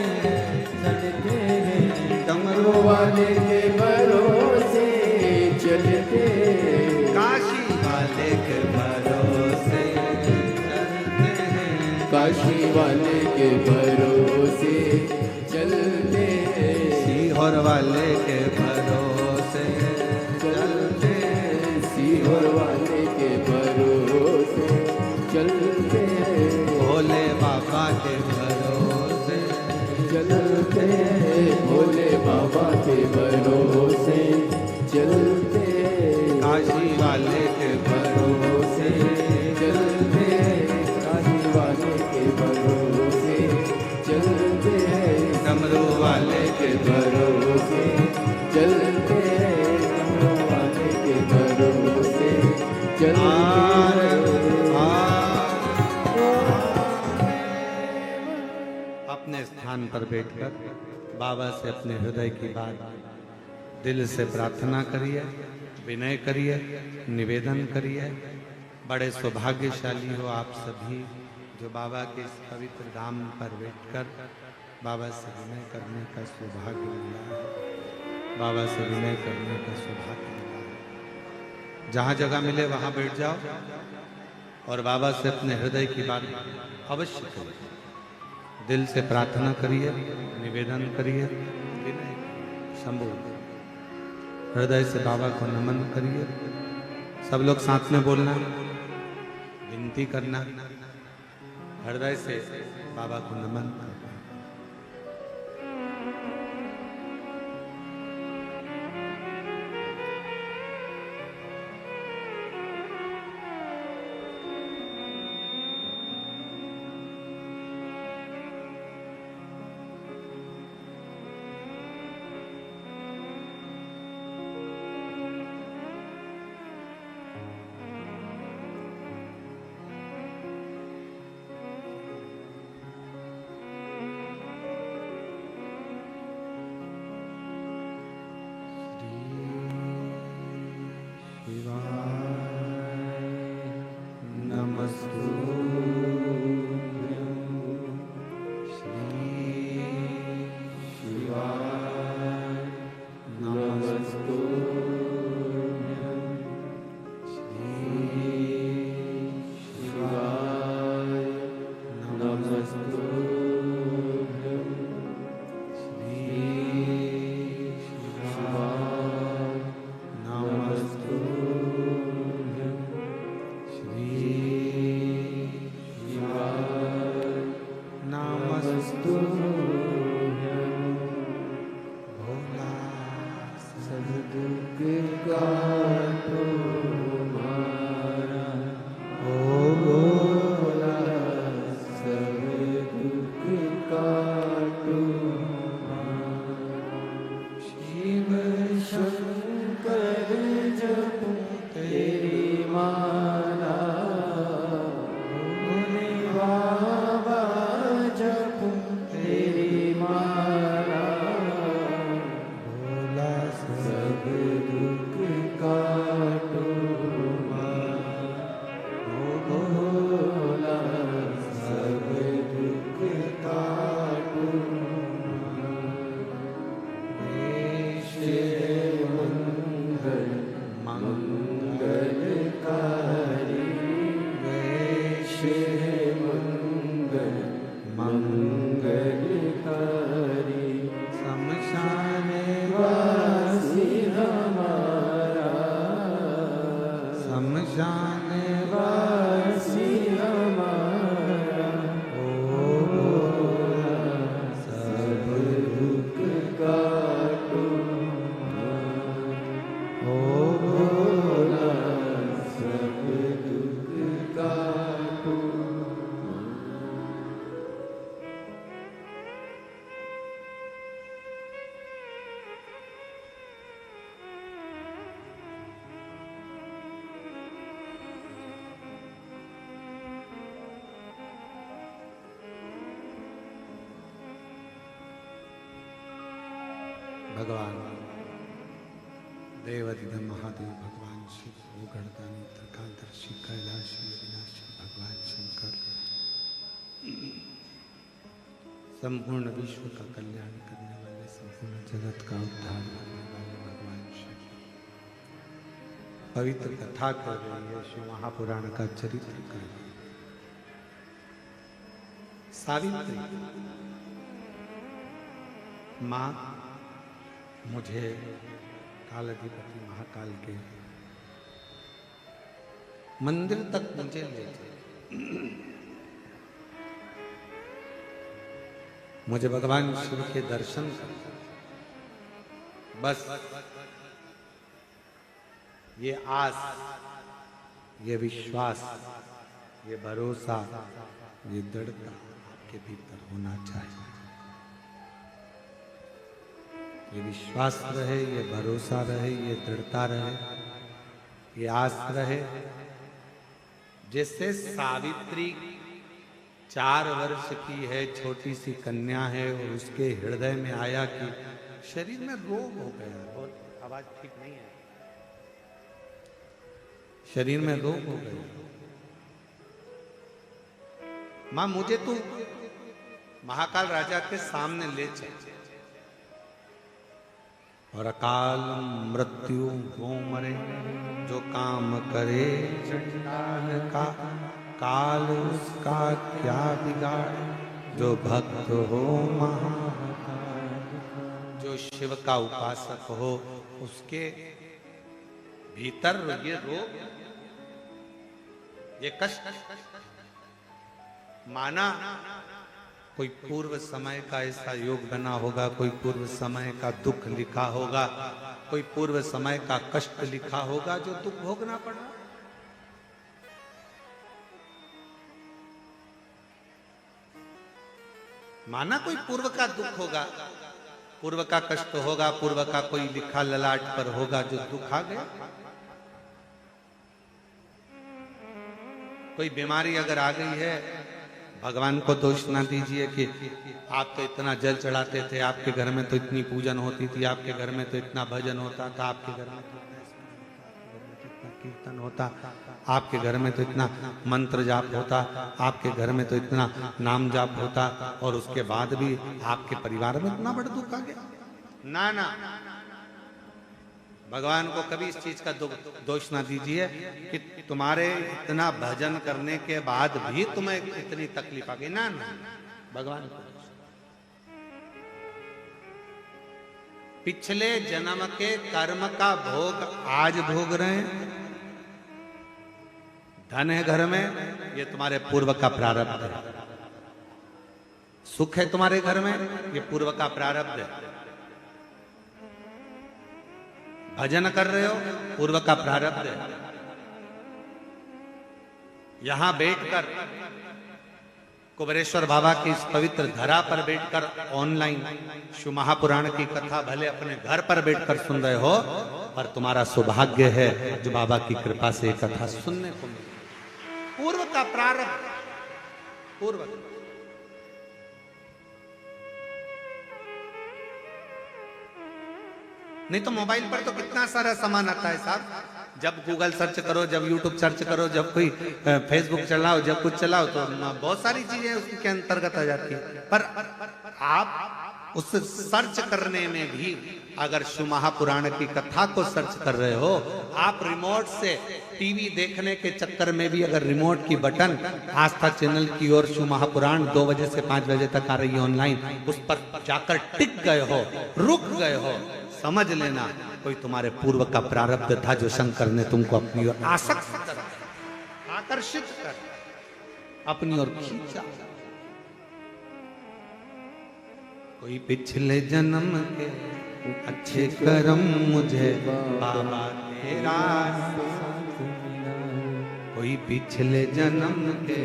चलते हैं, डमरू वाले के भरोसे चलते हैं। काशी वाले के भरोसे चलते हैं, काशी वाले के भरोसे चलते हैं। सीहोर वाले के भरोसे चलते हैं, सीहोर वाले के भरोसे चलते हैं। भोले बाबा के भरोसे चलते हैं, भोले बाबा के भरोसे चलते हैं। काशी वाले के भरोसे चलते हैं, काशी वाले के भरोसे चलते हैं। डमरू वाले के भरोसे चलते हैं, डमरू वाले के भरोसे चलते अपने स्थान पर बैठकर बाबा से अपने हृदय की बात दिल से प्रार्थना करिए, विनय करिए, निवेदन करिए। बड़े सौभाग्यशाली हो आप सभी जो बाबा के इस पवित्र धाम पर बैठकर बाबा से विनय करने का सौभाग्य मिला है, बाबा से विनय करने का सौभाग्य मिला है। जहाँ जगह मिले वहाँ बैठ जाओ और बाबा से अपने हृदय की बात अवश्य करिए, दिल से प्रार्थना करिए, निवेदन करिए, विनय शंभु। हृदय से बाबा को नमन करिए। सब लोग साथ में बोलना, विनती करना, हृदय से बाबा को नमन करना। भगवान देवाधिदेव महादेव भगवान शिव भूगणदानी त्रिकालदर्शी कैलाशी अविनाशी भगवान शंकर संपूर्ण विश्व का कल्याण करने वाले, संपूर्ण जगत का उद्धार करने वाले भगवान शिव पवित्र कथा कर रही है, शिव महापुराण का चरित्र कर रही है। सावित्री माँ मुझे कालाधिपति महाकाल के मंदिर तक मुझे ले चले, मुझे भगवान शिव के दर्शन कर, बस ये आस, ये विश्वास, ये भरोसा, ये दृढ़ता आपके भीतर होना चाहिए। ये विश्वास रहे, ये भरोसा रहे, ये दृढ़ता रहे, ये आस रहे। जैसे सावित्री 4 वर्ष की है, छोटी सी कन्या है, और उसके हृदय में आया कि शरीर में रोग हो गया, और आवाज ठीक नहीं है, शरीर में रोग हो गया, मां मुझे तू महाकाल राजा के सामने ले चल, और अकाल मृत्यु वो मरे जो काम करे चंडाल का, काल उसका क्या बिगाड़ जो भक्त हो महाकाल, जो जो शिव का उपासक हो उसके भीतर ये रोग, ये कष्ट, माना कोई पूर्व समय का ऐसा योग बना होगा, कोई पूर्व समय का दुख लिखा होगा, कोई पूर्व समय का कष्ट लिखा होगा जो दुख भोगना पड़ा। माना कोई पूर्व का दुख होगा, पूर्व का कष्ट होगा, पूर्व का कोई लिखा ललाट पर होगा जो दुख आ गया। कोई बीमारी अगर आ गई है, भगवान को दोष ना दीजिए कि आप तो इतना जल चढ़ाते थे, आपके घर में तो इतनी पूजन होती थी, आपके घर में तो इतना भजन होता था, आपके घर में तो इतना कीर्तन होता, आपके घर में तो इतना मंत्र जाप होता, आपके घर में तो इतना नाम जाप होता, और उसके बाद भी आपके परिवार में इतना बड़ा दुख आ गया। ना ना, भगवान को कभी इस चीज का दोष ना दीजिए कि तुम्हारे इतना भजन करने के बाद भी तुम्हें इतनी तकलीफ आ गई। ना ना, भगवान को पिछले जन्म के कर्म का भोग आज भोग रहे हैं। धन है घर में, ये तुम्हारे पूर्व का प्रारब्ध है। सुख है तुम्हारे घर में, ये पूर्व का प्रारब्ध है। भजन कर रहे हो, पूर्व का प्रारब्ध है। यहां बैठकर कुबेरेश्वर बाबा की इस पवित्र धरा पर बैठकर ऑनलाइन शिव महापुराण की कथा भले अपने घर पर बैठकर सुन रहे हो, पर तुम्हारा सौभाग्य है जो बाबा की कृपा से कथा सुनने को मिली। पूर्व का प्रारब्ध, पूर्व। नहीं तो मोबाइल पर तो कितना सारा सामान आता है साहब। जब गूगल सर्च करो, जब यूट्यूब सर्च करो, जब कोई फेसबुक चलाओ, जब कुछ चलाओ, तो बहुत सारी चीजें उसके अंतर्गत आ जाती है। पर आप उस सर्च करने में भी अगर शिव महापुराण की कथा को सर्च कर रहे हो, आप रिमोट से टीवी देखने के चक्कर में भी अगर रिमोट की बटन आस्था चैनल की ओर शिव महापुराण 2 बजे से 5 बजे तक आ रही है ऑनलाइन, उस पर जाकर टिक गए हो, रुक गए हो, समझ लेना कोई तुम्हारे पूर्व का प्रारब्ध था जो शंकर ने तुमको अपनी ओर आसक्त कर, आकर्षित कर, अपनी ओर खींचा। कोई पिछले जन्म के अच्छे कर्म मुझे बाबा तेरा, कोई पिछले जन्म के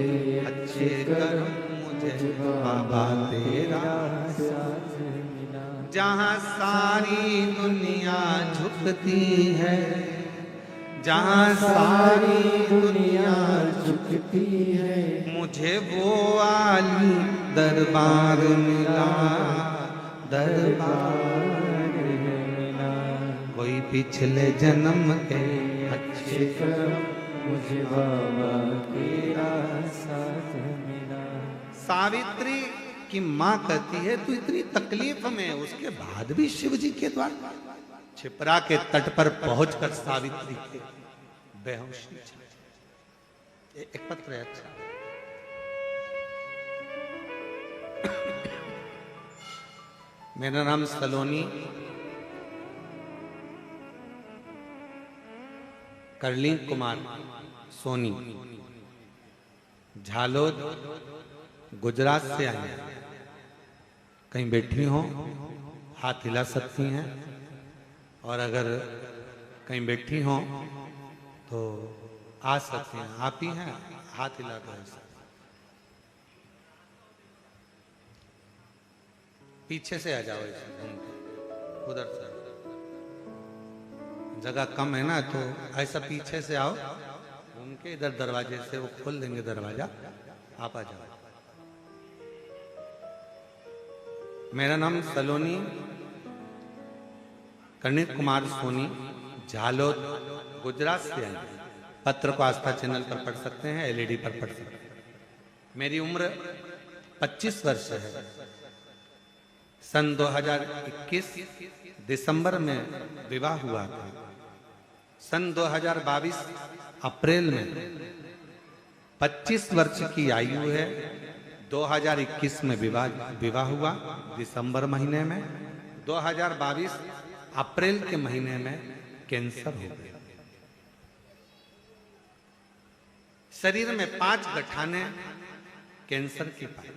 अच्छे कर्म मुझे बाबा तेरा, जहाँ सारी दुनिया झुकती है, जहाँ सारी दुनिया झुकती है, मुझे वो आली दरबार मिला, दरबार मिला। कोई पिछले जन्म के अच्छे कर्म मुझे बाबा तेरा साथ मिला। सावित्री की माँ कहती है तू इतनी तकलीफ में, उसके बाद भी शिव जी के द्वारा छिपरा के तट पर पहुंचकर सावित्री के बेहोशी। एक पत्र है, अच्छा मेरा नाम सलोनी करलीन कुमार सोनी, झालोद गुजरात से आई हैं। कहीं बैठी हो हाथ हिला सकती हैं, और अगर कहीं बैठी हो तो आ सकती हैं। आप ही हैं, हाथ हिला कर पीछे से आ जाओ, ऐसे घूम के उधर से। जगह कम है ना, तो ऐसा पीछे से आओ घूम के, इधर दरवाजे से वो खोल देंगे दरवाजा, आप आ जाओ। मेरा नाम सलोनी कर्णित कुमार सोनी, झालोद गुजरात से आई। पत्र को आस्था चैनल पर पढ़ सकते हैं, एलईडी पर पढ़ सकते हैं। मेरी उम्र 25 वर्ष है। सन 2021 दिसंबर में विवाह हुआ था। सन 2022 अप्रैल में 25 वर्ष की आयु है। 2021 में विवाह हुआ दिसंबर महीने में। 2022 अप्रैल के महीने में कैंसर हो गया। शरीर में 5 गठाने कैंसर की पाई।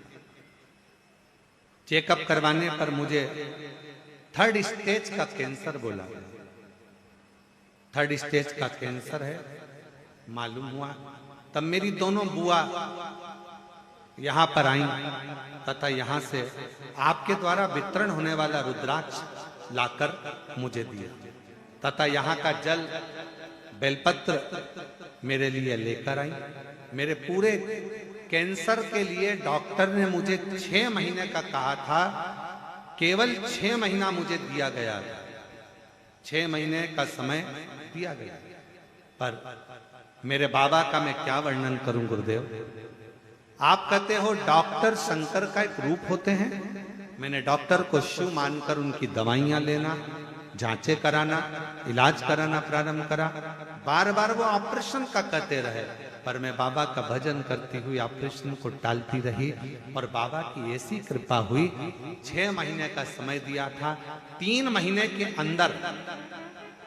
चेकअप करवाने पर मुझे 3rd स्टेज का कैंसर बोला। 3rd स्टेज का कैंसर है मालूम हुआ। तब मेरी दोनों बुआ यहां पर आई तथा यहां से आपके द्वारा वितरण होने वाला रुद्राक्ष लाकर मुझे दिया तथा यहां का जल बेलपत्र मेरे लिए लेकर आई। मेरे पूरे कैंसर के लिए डॉक्टर ने मुझे 6 महीने का कहा था, केवल 6 महीना मुझे दिया गया। 6 महीने का समय दिया गया, पर मेरे बाबा का मैं क्या वर्णन करूं गुरुदेव। आप कहते हो डॉक्टर शंकर का एक रूप होते हैं। मैंने डॉक्टर को शिव मानकर उनकी दवाइयां लेना, जांचें कराना, इलाज कराना प्रारंभ करा। बार बार वो ऑपरेशन का कहते रहे, पर मैं बाबा का भजन करती हुई ऑपरेशन को टालती रही और बाबा की ऐसी कृपा हुई। 6 महीने का समय दिया था, 3 महीने के अंदर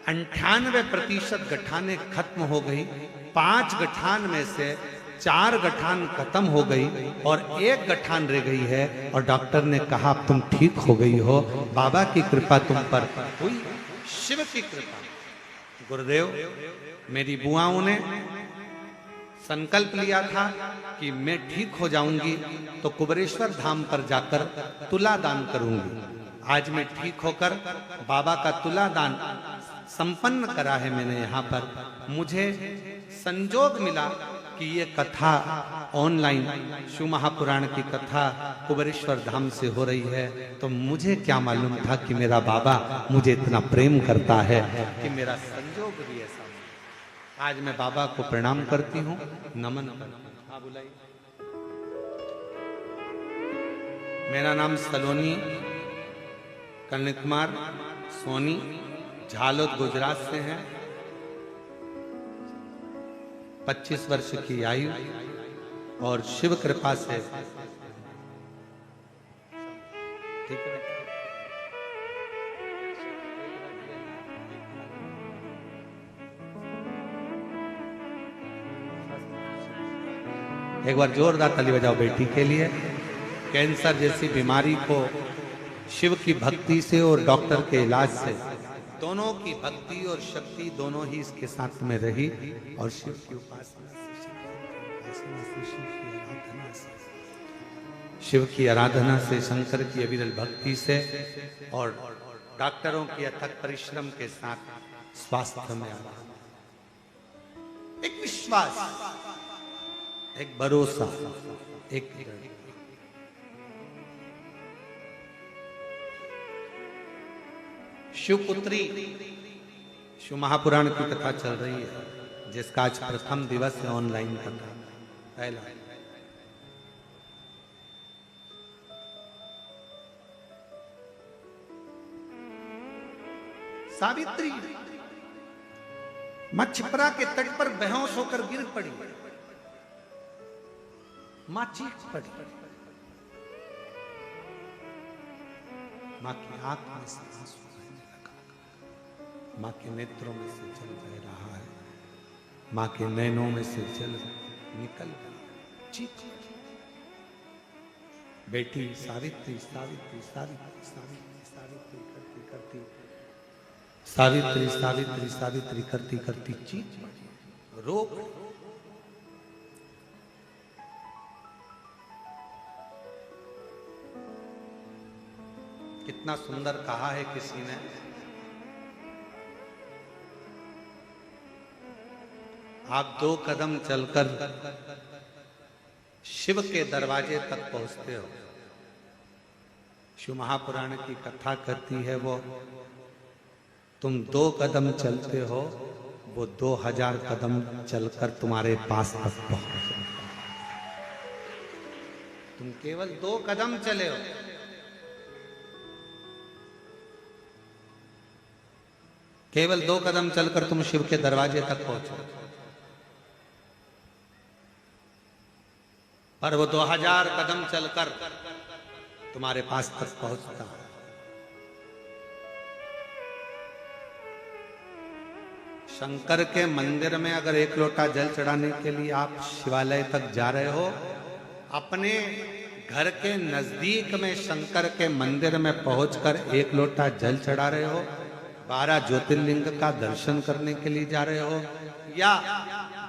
98% गठाने खत्म हो गई। 5 गठान में से 4 गठान खत्म हो गई और 1 गठान रह गई है और डॉक्टर ने कहा तुम ठीक हो गई हो, बाबा की कृपा तुम पर हुई, शिव की कृपा। गुरुदेव, मेरी बुआओं ने संकल्प लिया था कि मैं ठीक हो जाऊंगी तो कुबेरेश्वर धाम पर जाकर तुला दान करूंगी। आज मैं ठीक होकर बाबा का तुला दान संपन्न करा है मैंने यहाँ पर। मुझे संजोग मिला कि ये कथा ऑनलाइन शिव महापुराण की कथा कुबेरेश्वर धाम से हो रही है, तो मुझे क्या मालूम था कि मेरा बाबा मुझे इतना प्रेम करता है कि मेरा संजोग भी ऐसा। आज मैं बाबा को प्रणाम करती हूँ, नमन करती हूँ। हाँ बुलाइए। मेरा नाम सलोनी कर्ण कुमार सोनी झालोद गुजरात से है। 25 वर्ष की आयु और शिव कृपा से ठीक है। एक बार जोरदार ताली बजाओ बेटी के लिए। कैंसर जैसी बीमारी को शिव की भक्ति से और डॉक्टर के इलाज से, दोनों की भक्ति और शक्ति दोनों ही इसके साथ में रही और शिव की उपासना से, शिव की आराधना से, शंकर की अविरल भक्ति से और डॉक्टरों की अथक परिश्रम के साथ स्वास्थ्य में आया। एक विश्वास, एक भरोसा, एक शिवपुत्री शिव महापुराण की कथा चल रही है, जिसका आज प्रथम दिवस है ऑनलाइन कथा पहला। सावित्री मां छिपरा के तट पर बेहोश होकर गिर पड़ी। मां चीख पड़ी। मां की आंख में से आंसू बहने लगा। मां के नेत्रों में से जल बह रहा है। मां के नैनों में से जल निकल रहा। चीख बेटी सावित्री सावित्री सावित्री सावित्री सावित्री करती करती सावित्री सावित्री सावित्री करती करती चीख रो। कितना सुंदर कहा है किसी ने, आप 2 कदम चलकर शिव के दरवाजे तक पहुंचते हो। शिव महापुराण की कथा करती है वो, तुम 2 कदम चलते हो, वो 2000 कदम चलकर तुम्हारे पास तक पहुंच। तुम केवल 2 कदम चले हो, केवल 2 कदम चलकर तुम शिव के दरवाजे तक पहुंचो। पर वो 2000 कदम चलकर तुम्हारे पास तक पहुंचता है। शंकर के मंदिर में अगर एक लोटा जल चढ़ाने के लिए आप शिवालय तक जा रहे हो, अपने घर के नजदीक में शंकर के मंदिर में पहुंचकर एक लोटा जल चढ़ा रहे हो, 12 ज्योतिर्लिंग का दर्शन करने के लिए जा रहे हो, या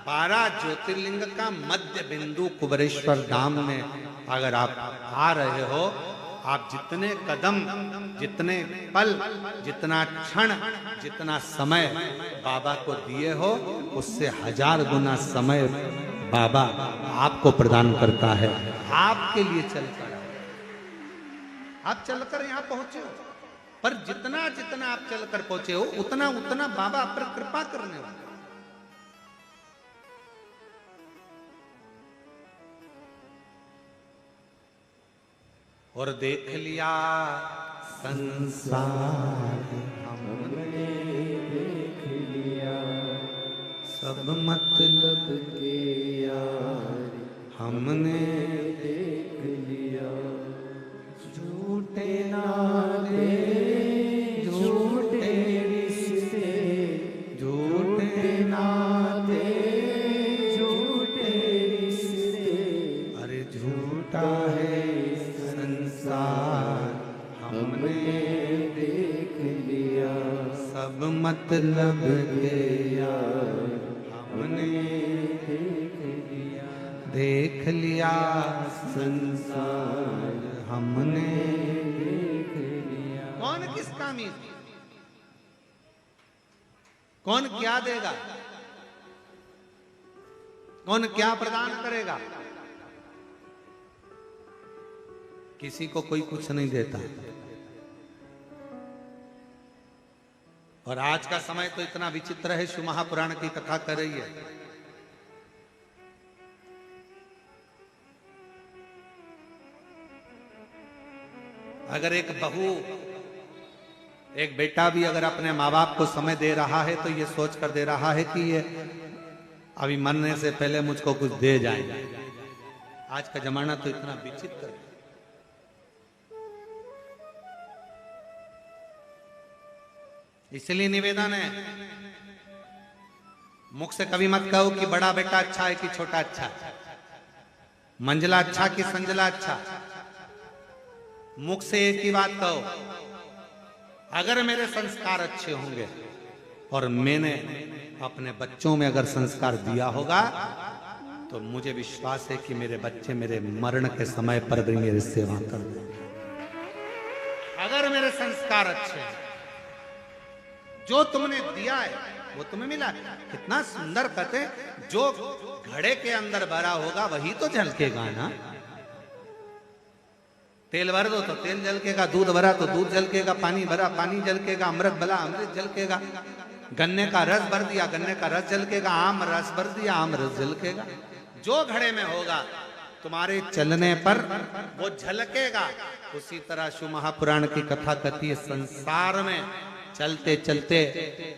12 ज्योतिर्लिंग का मध्य बिंदु कुबेरेश्वर धाम में अगर आप आ रहे हो, आप जितने कदम, जितने पल, जितना क्षण, जितना समय बाबा को दिए हो, उससे 1000 गुना समय बाबा आपको प्रदान करता है। आपके लिए चलकर आप चलकर यहां पहुंचे हो, पर जितना जितना आप चलकर पहुंचे हो, उतना उतना बाबा आप पर कृपा करने वाले। और देख लिया संसार हमने, देख लिया सब मतलब के यार हमने देख लिया। झूठे नाते झूठे रिश्ते, झूठे नाते झूठे रिश्ते, अरे झूठा है संसार हमने देख लिया। सब मतलब के यार हमने देख लिया। संसार हमने देख लिया। कौन किस कामी, कौन क्या देगा, कौन क्या प्रदान करेगा? किसी को कोई कुछ नहीं देता। और आज का समय तो इतना विचित्र है, शिव महापुराण की कथा कर रही है। अगर एक बहू, एक बेटा भी अगर अपने माँ बाप को समय दे रहा है, तो ये सोच कर दे रहा है कि ये अभी मरने से पहले मुझको कुछ दे जाए। आज का जमाना तो इतना विचित्र है। इसलिए निवेदन है, मुख से कभी मत कहो कि बड़ा बेटा अच्छा है कि छोटा अच्छा, मंजला अच्छा कि संजला अच्छा। मुख से एक ही बात कहो, अगर मेरे संस्कार अच्छे होंगे और मैंने अपने बच्चों में अगर संस्कार दिया होगा, तो मुझे विश्वास है कि मेरे बच्चे मेरे मरण के समय पर भी मेरी सेवा कर देंगे। अगर मेरे संस्कार अच्छे हैं, जो तुमने दिया है वो तुम्हें मिला है। कितना सुंदर कहते, जो घड़े के अंदर भरा होगा वही तो झलकेगा ना। तेल भर दो तो तेल झलकेगा, दूध भरा तो दूध झलकेगा, पानी भरा पानी झलकेगा, अमृत भरा अमृत झलकेगा, गन्ने का रस भर दिया गन्ने का रस झलकेगा, आम रस भर दिया आम रस झलकेगा। जो घड़े में होगा तुम्हारे चलने पर वो झलकेगा। उसी तरह शिव महापुराण की कथा कहती है, संसार में चलते चलते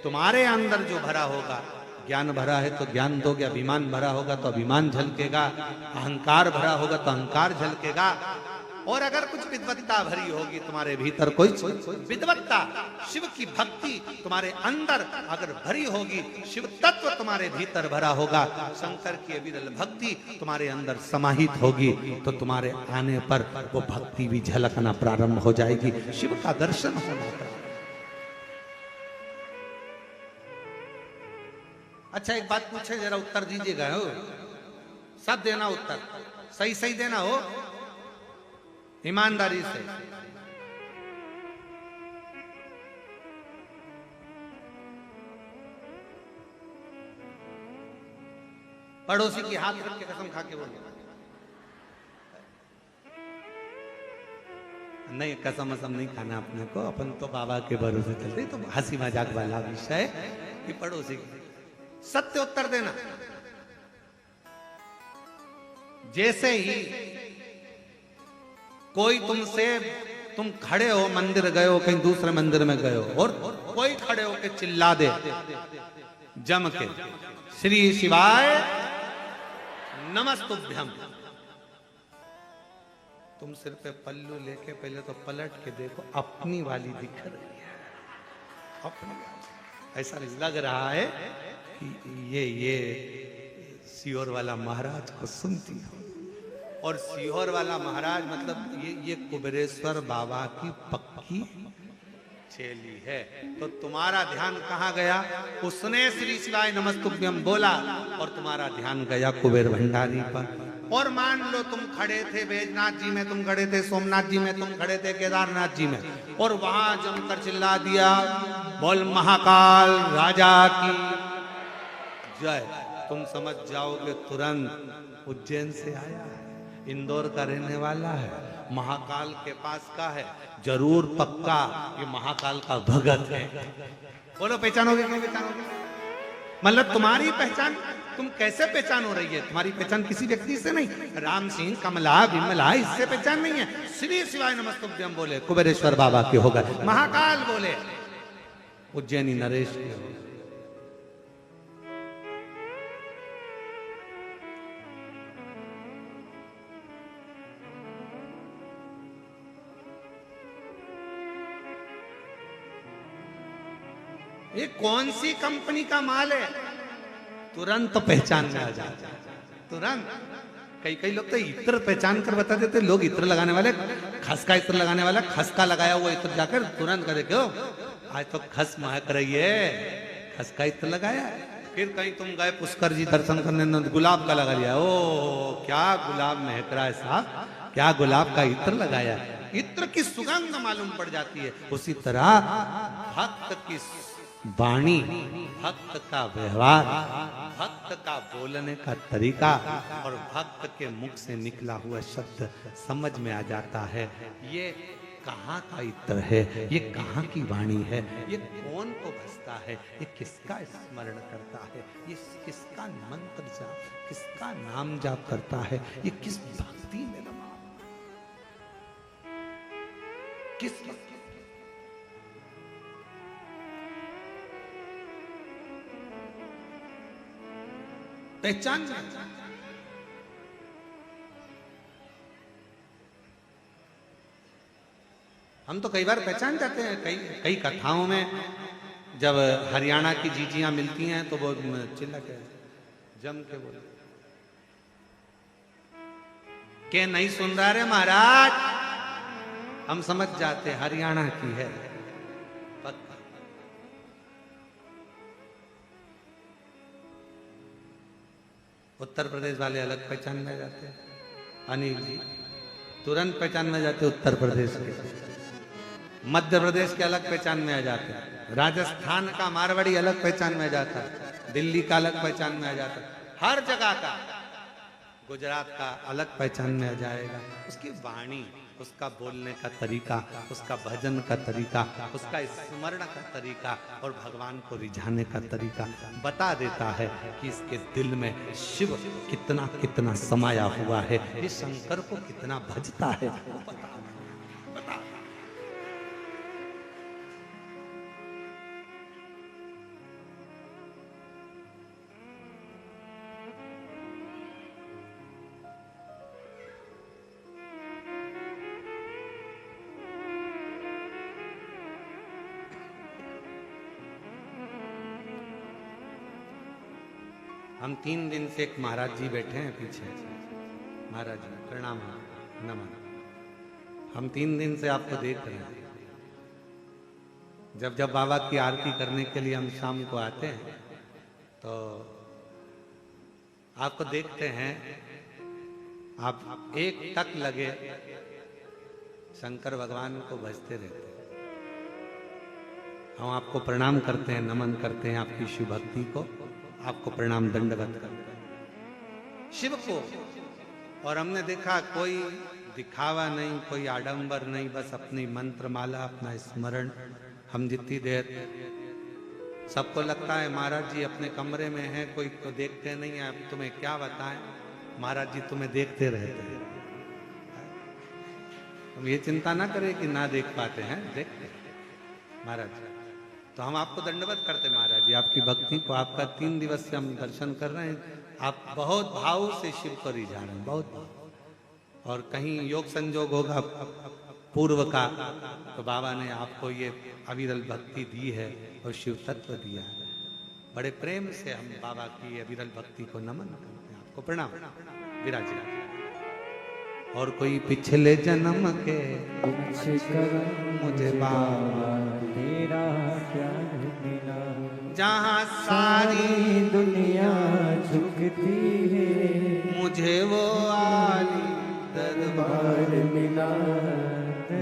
तुम्हारे अंदर जो भरा होगा, ज्ञान भरा है तो ज्ञान दोगे, अभिमान भरा होगा तो अभिमान झलकेगा, अहंकार भरा होगा तो अहंकार झलकेगा। और अगर कुछ विद्वत्ता भरी होगी तुम्हारे भीतर, कोई विद्वत्ता, शिव की भक्ति तुम्हारे अंदर अगर भरी होगी, शिव तत्व तुम्हारे भीतर भरा होगा, शंकर की विरल भक्ति तुम्हारे अंदर समाहित होगी, तो तुम्हारे आने पर वो भक्ति भी झलकना प्रारंभ हो जाएगी, शिव का दर्शन होना। अच्छा एक बात पूछे, जरा उत्तर दीजिएगा। हो सब देना उत्तर, सही सही देना हो, ईमानदारी से। पड़ोसी की हाथ रख के कसम खा के बोलो। नहीं, कसम वसम नहीं खाना अपने को, अपन तो बाबा के भरोसे चलते। तो हंसी मजाक वाला विषय कि पड़ोसी सत्य उत्तर देना। जैसे ही कोई तुमसे, तुम खड़े हो, मंदिर गए हो, कहीं दूसरे मंदिर में गए हो, और कोई खड़े हो के चिल्ला दे जम के, श्री शिवाय नमस्तुभ्यम, तुम सिर पे पल्लू लेके पहले तो पलट के देखो, अपनी वाली दिख रही है, अपनी। ऐसा लग रहा है कि ये सीहोर वाला महाराज को सुनती हो। और सीहोर वाला महाराज मतलब ये कुबेरेश्वर बाबा की पक्की चेली है। तो तुम्हारा ध्यान कहाँ गया? उसने श्री शिवाय नमस्तुभ्यम बोला और तुम्हारा ध्यान गया कुबेर भंडारी पर। और मान लो तुम खड़े थे बैजनाथ जी में, तुम खड़े थे सोमनाथ जी में, तुम खड़े थे केदारनाथ जी में, और वहां जमकर चिल्ला दिया बोल महाकाल राजा की जय। तुम समझ जाओगे तुरंत उज्जैन से आया है, इंदौर का रहने वाला है, महाकाल के पास का है, जरूर पक्का ये महाकाल का भगत है। बोलो पहचानोगे क्या? पहचानोगे? मतलब तुम्हारी पहचान, तुम कैसे पहचान हो रही है? तुम्हारी पहचान किसी व्यक्ति से नहीं, राम सिंह कमला विमला इससे पहचान नहीं है। श्री शिवाय नमस्तुभ्यम बोले कुबेरेश्वर बाबा के हो गए, महाकाल बोले उज्जैनी नरेश के हो गए। ये कौन सी कंपनी का माल है? तुरंत पहचान में आ जाता, तुरंत। कई लोग तो इत्र पहचान कर बता देते। लोग इत्र लगाने वाले, खस का इत्र लगाने वाला, खस का लगाया हुआ इत्र जाकर तुरंत करे क्यों आज तो खस महक रही है, खस का इत्र लगाया। फिर कहीं तुम गए पुष्कर जी दर्शन करने, गुलाब का लगा लिया। ओ क्या गुलाब महक रहा है साहब, क्या गुलाब का इत्र लगाया। इत्र की सुगंध मालूम पड़ जाती है। उसी तरह भक्त की वाणी, भक्त का व्यवहार, भक्त का बोलने का तरीका और भक्त के मुख से निकला हुआ शब्द समझ में आ जाता है। ये कहाँ का इत्र है, ये कहाँ की वाणी है, ये कौन को भसता है, ये किसका स्मरण करता है, ये किसका मंत्र जाप, किसका नाम जाप करता है, ये किस भक्ति में रमा, किस पहचान। हम तो कई बार पहचान जाते हैं। कई कथाओं में जब हरियाणा की जीजियां मिलती हैं तो वो चिल्ला के जम के बोले के नहीं सुन रहा रे महाराज, हम समझ जाते हरियाणा की है। उत्तर प्रदेश वाले अलग पहचान में जाते हैं, अनिल जी तुरंत पहचान में जाते उत्तर प्रदेश के, मध्य प्रदेश के अलग पहचान में आ जाते हैं, राजस्थान का मारवाड़ी अलग पहचान में आ जाता है, दिल्ली का अलग पहचान में आ जाता है, हर जगह का, गुजरात का अलग पहचान में आ जाएगा। उसकी वाणी, उसका बोलने का तरीका, उसका भजन का तरीका, उसका स्मरण का तरीका और भगवान को रिझाने का तरीका बता देता है कि इसके दिल में शिव कितना कितना समाया हुआ है, ये शंकर को कितना भजता है। बता। हम 3 दिन से एक महाराज जी बैठे हैं पीछे। महाराज जी प्रणाम, नमन। हम 3 दिन से आपको देख रहे हैं। जब जब बाबा की आरती करने के लिए हम शाम को आते हैं तो आपको देखते हैं, आप एक टक लगे शंकर भगवान को भजते रहते हैं। हम आपको प्रणाम करते हैं, नमन करते हैं आपकी शिव भक्ति को, आपको प्रणाम दंडवत करते हैं शिव को। और हमने देखा कोई दिखावा नहीं, कोई आडंबर नहीं, बस अपनी मंत्र माला, अपना स्मरण। हम जितनी देर सबको लगता है महाराज जी अपने कमरे में हैं, कोई तो देखते नहीं है, अब तुम्हें क्या बताएं, महाराज जी तुम्हें देखते रहते हैं। तुम ये चिंता ना करें कि ना देख पाते हैं, देखते महाराज जी। तो हम आपको दंडवत करते महाराज जी, आपकी भक्ति को। आपका 3 दिवस से हम दर्शन कर रहे हैं, आप बहुत भाव से शिव को रिझा रहे हैं, बहुत भाव। और कहीं योग संजोग होगा पूर्व का, तो बाबा ने आपको ये अविरल भक्ति दी है और शिव तत्व दिया है। बड़े प्रेम से हम बाबा की अविरल भक्ति को नमन करते हैं। आपको प्रणाम। विराजित। और कोई पिछले जन्म के कुछ करम मुझे बाबा तेरा प्यार मिला, जहाँ सारी सारी दुनिया झुकती है, मुझे वो आली दरबार दरबार मिला,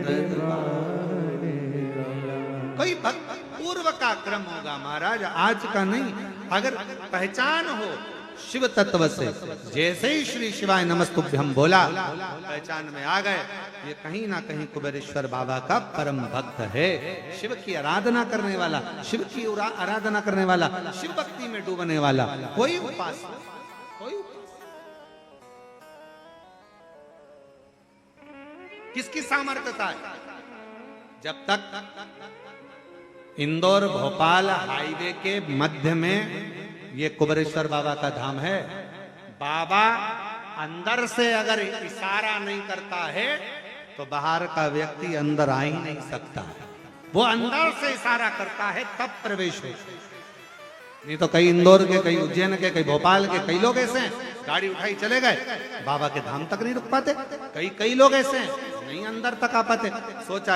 दरबार मिला। कोई भक्त पूर्व का क्रम होगा महाराज, आज का नहीं। अगर पहचान हो शिव तत्व से, जैसे ही श्री शिवाय नमस्तुभ्यम बोला, पहचान में आ गए, ये कहीं ना कहीं कुबेरेश्वर बाबा का परम भक्त है। शिव की आराधना करने वाला, शिव की आराधना करने वाला, शिव भक्ति में डूबने वाला कोई उपासक, कोई किसकी सामर्थ्यता है? जब तक इंदौर भोपाल हाईवे के मध्य में ये कुबेरेश्वर बाबा का धाम है, बाबा अंदर से अगर इशारा नहीं करता है तो बाहर का व्यक्ति अंदर आ ही नहीं सकता है। वो अंदर से इशारा करता है तब प्रवेश हो। नहीं तो कई इंदौर के, कई उज्जैन के, कई भोपाल के, कई लोग ऐसे हैं, गाड़ी उठाई चले गए, बाबा के धाम तक नहीं रुक पाते। कई लोग ऐसे हैं, नहीं अंदर तक आ पाते। सोचा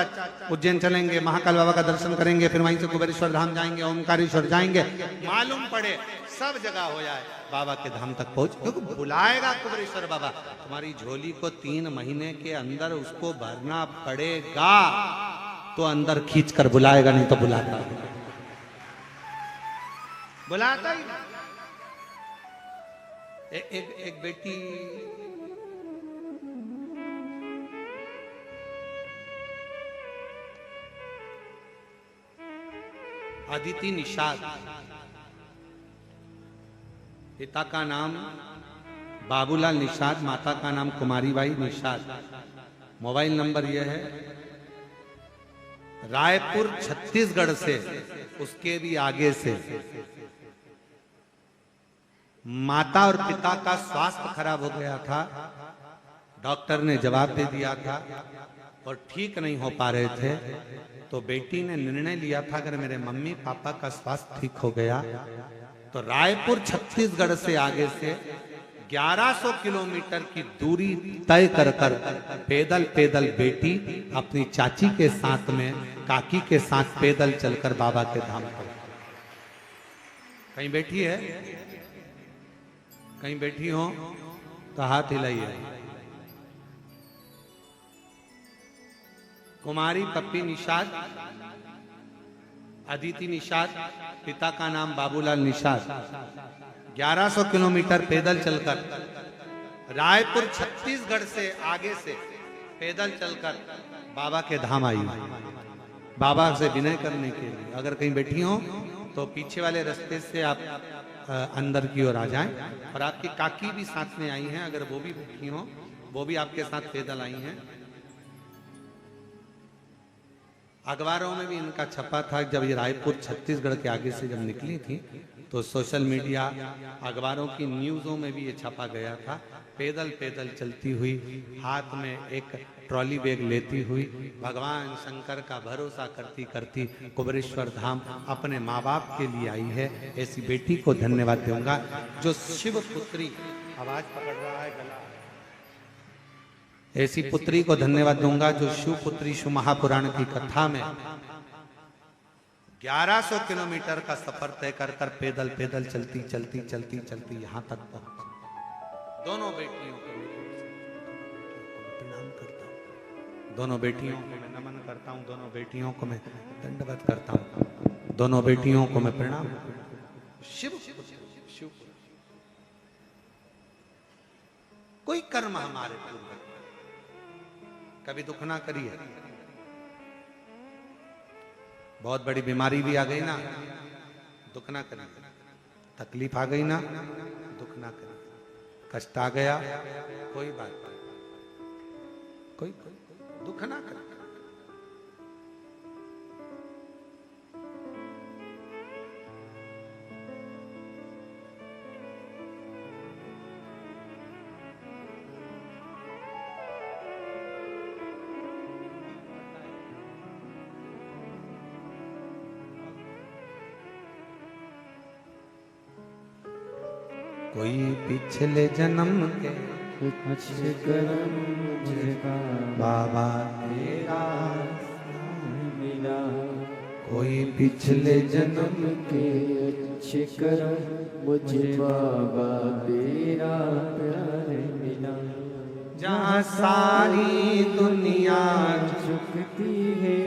उज्जैन चलेंगे, महाकाल बाबा का दर्शन करेंगे, फिर वहीं से कुबेरेश्वर धाम जाएंगे, ओमकारेश्वर जाएंगे, मालूम पड़े सब जगह हो जाए, बाबा के धाम तक पहुंच, क्योंकि बुलाएगा कुबेरेश्वर बाबा। तुम्हारी झोली को 3 महीने के अंदर उसको भरना पड़ेगा, तो अंदर खींच कर बुलाएगा, नहीं तो बुलाता बुलाता ही। एक बेटी अदिति निषाद, पिता का नाम बाबूलाल निषाद, माता का नाम कुमारी बाई निषाद। मोबाइल नंबर यह है, रायपुर छत्तीसगढ़ से, उसके भी आगे से। माता और पिता का स्वास्थ्य खराब हो गया था, डॉक्टर ने जवाब दे दिया था और ठीक नहीं हो पा रहे थे, तो बेटी ने निर्णय लिया था अगर मेरे मम्मी पापा का स्वास्थ्य ठीक हो गया तो रायपुर छत्तीसगढ़ से आगे से 1100 किलोमीटर की दूरी तय कर पैदल बेटी अपनी चाची के साथ में, काकी के साथ पैदल चलकर बाबा के धाम पर। कहीं बैठी है, कहीं बैठी हो तो हाथ हिलाइए। कुमारी पप्पी निषाद, अदिति निषाद, पिता का नाम बाबूलाल निषाद, 1100 किलोमीटर पैदल चलकर रायपुर छत्तीसगढ़ से आगे से पैदल चलकर बाबा के धाम आई, बाबा से विनय करने के लिए। अगर कहीं बैठी हो तो पीछे वाले रास्ते से आप अंदर की ओर आ जाएं। और आपकी काकी भी साथ में आई हैं, अगर वो भी बैठी हो, वो भी आपके साथ पैदल आई हैं। अखबारों में भी इनका छपा था, जब ये रायपुर छत्तीसगढ़ के आगे से जब निकली थी तो सोशल मीडिया, अखबारों की न्यूज़ों में भी ये छपा गया था। पैदल चलती हुई, हाथ में एक ट्रॉली बैग लेती हुई, भगवान शंकर का भरोसा करती करती कुबेरेश्वर धाम अपने माँ बाप के लिए आई है। ऐसी बेटी को धन्यवाद दूंगा जो शिव पुत्री, आवाज पकड़ रहा है गला, ऐसी पुत्री को धन्यवाद दूंगा जो शिव पुत्री शिव महापुराण की कथा में 1100 किलोमीटर का सफर तय कर पैदल चलती यहां तक पहुंची। दोनों बेटियों को प्रणाम करता हूं, दोनों बेटियों को मैं नमन करता हूं, दोनों बेटियों को मैं दंडवत करता हूं, दोनों बेटियों को मैं प्रणाम। शिव शिव कोई कर्म हमारे पूर्वज कभी दुख ना करिए। बहुत बड़ी बीमारी भी आ गई ना, दुख ना करिए। तकलीफ आ गई ना, दुख ना करिए। कष्ट आ गया, कोई बात नहीं, कोई दुख ना करिए। कोई पिछले जन्म के अच्छे कर्म मुझे बाबा तेरा मिला। कोई पिछले जन्म के अच्छे कर्म मुझे बाबा तेरा प्यार मिला। जहाँ सारी दुनिया झुकती है,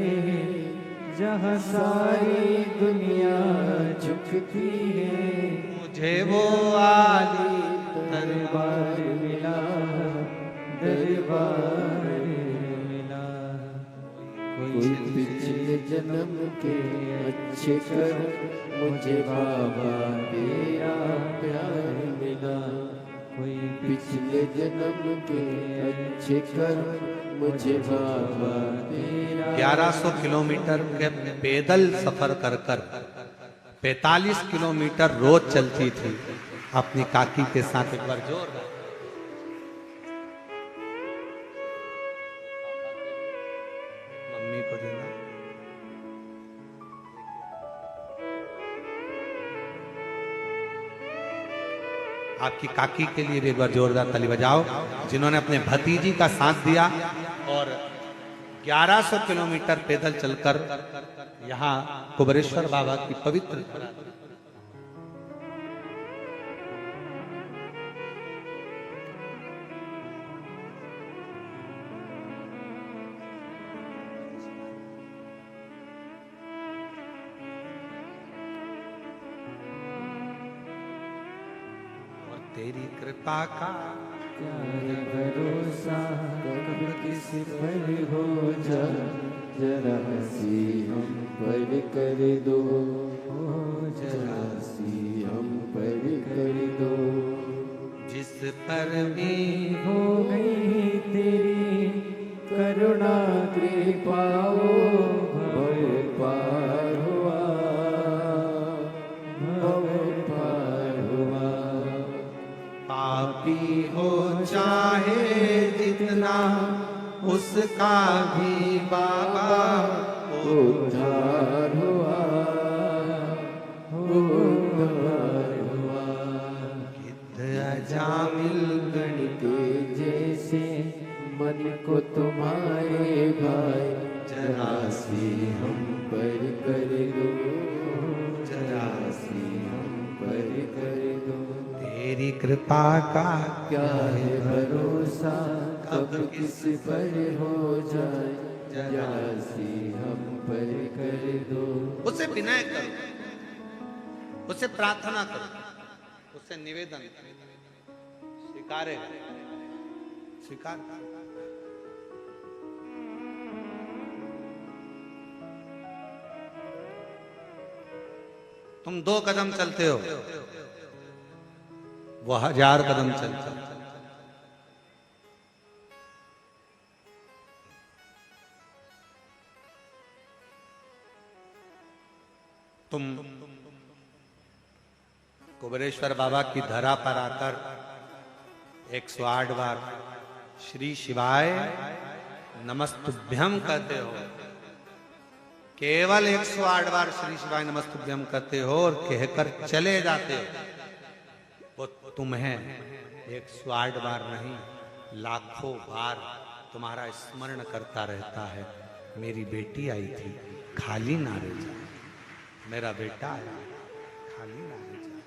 जहाँ सारी दुनिया झुकती है, मुझे वो आली दरबार मिला, दरबार मिला। कोई पिछले जन्म के अच्छे कर्म मुझे बाबा तेरा प्यार मिला। कोई पिछले जन्म के अच्छे कर्म मुझे बाबा तेरा 1100 किलोमीटर के पैदल सफर कर 45 किलोमीटर रोज चलती थी अपनी काकी के साथ। एक बार जोर मम्मी को देना। आपकी काकी के लिए भी एक बार जोरदार ताली बजाओ, जिन्होंने अपने भतीजी का साथ दिया और 1100 किलोमीटर पैदल चलकर यहाँ कुबेरेश्वर बाबा की पवित्र तेरी कृपा का क्या भरोसा कब किस पर हो जा, जरा सी हम पर कर दो, जरा सी हम पर कर दो। जिस पर भी हो गई तेरी करुणा कृपा भव पार हुआ, भव पार हुआ। पापी हो चाहे जितना उसका भी बाबा उद्धार हुआ, उद्धार हुआ। गिद्ध अजामिल गणित जैसे मन को तुम्हारे भाई, जरा सी हम पर कर दो, जरा सी हम पर कर दो। तेरी कृपा का क्या है भरोसा कब किस पर हो जाए, जरा सी हम पर कर दो। उसे विनय करो, उसे प्रार्थना करो, उसे निवेदन स्वीकारेगा, स्वीकार। तुम 2 कदम चलते हो, वो 1000 कदम चलता। तुम कुबेरेश्वर बाबा की धरा पर आकर 108 बार श्री शिवाय नमस्तुभ्यम कहते हो। केवल 108 बार श्री शिवाय नमस्तुभ्यम कहते हो और कहकर चले जाते हो। वो तुम्हें 108 बार नहीं, लाखों बार तुम्हारा स्मरण करता रहता है। मेरी बेटी आई थी, खाली ना रह जाए। मेरा बेटा आया, खाली ना रह जाए।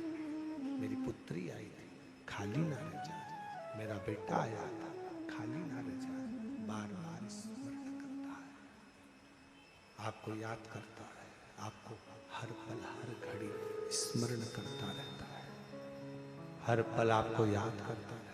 मेरी पुत्री आई थी, खाली ना रह जाए। मेरा बेटा आया था, खाली ना रह जाए। बार बार स्मरण करता है, आपको याद करता है, आपको हर पल हर घड़ी स्मरण करता रहता है, हर पल आपको याद करता है।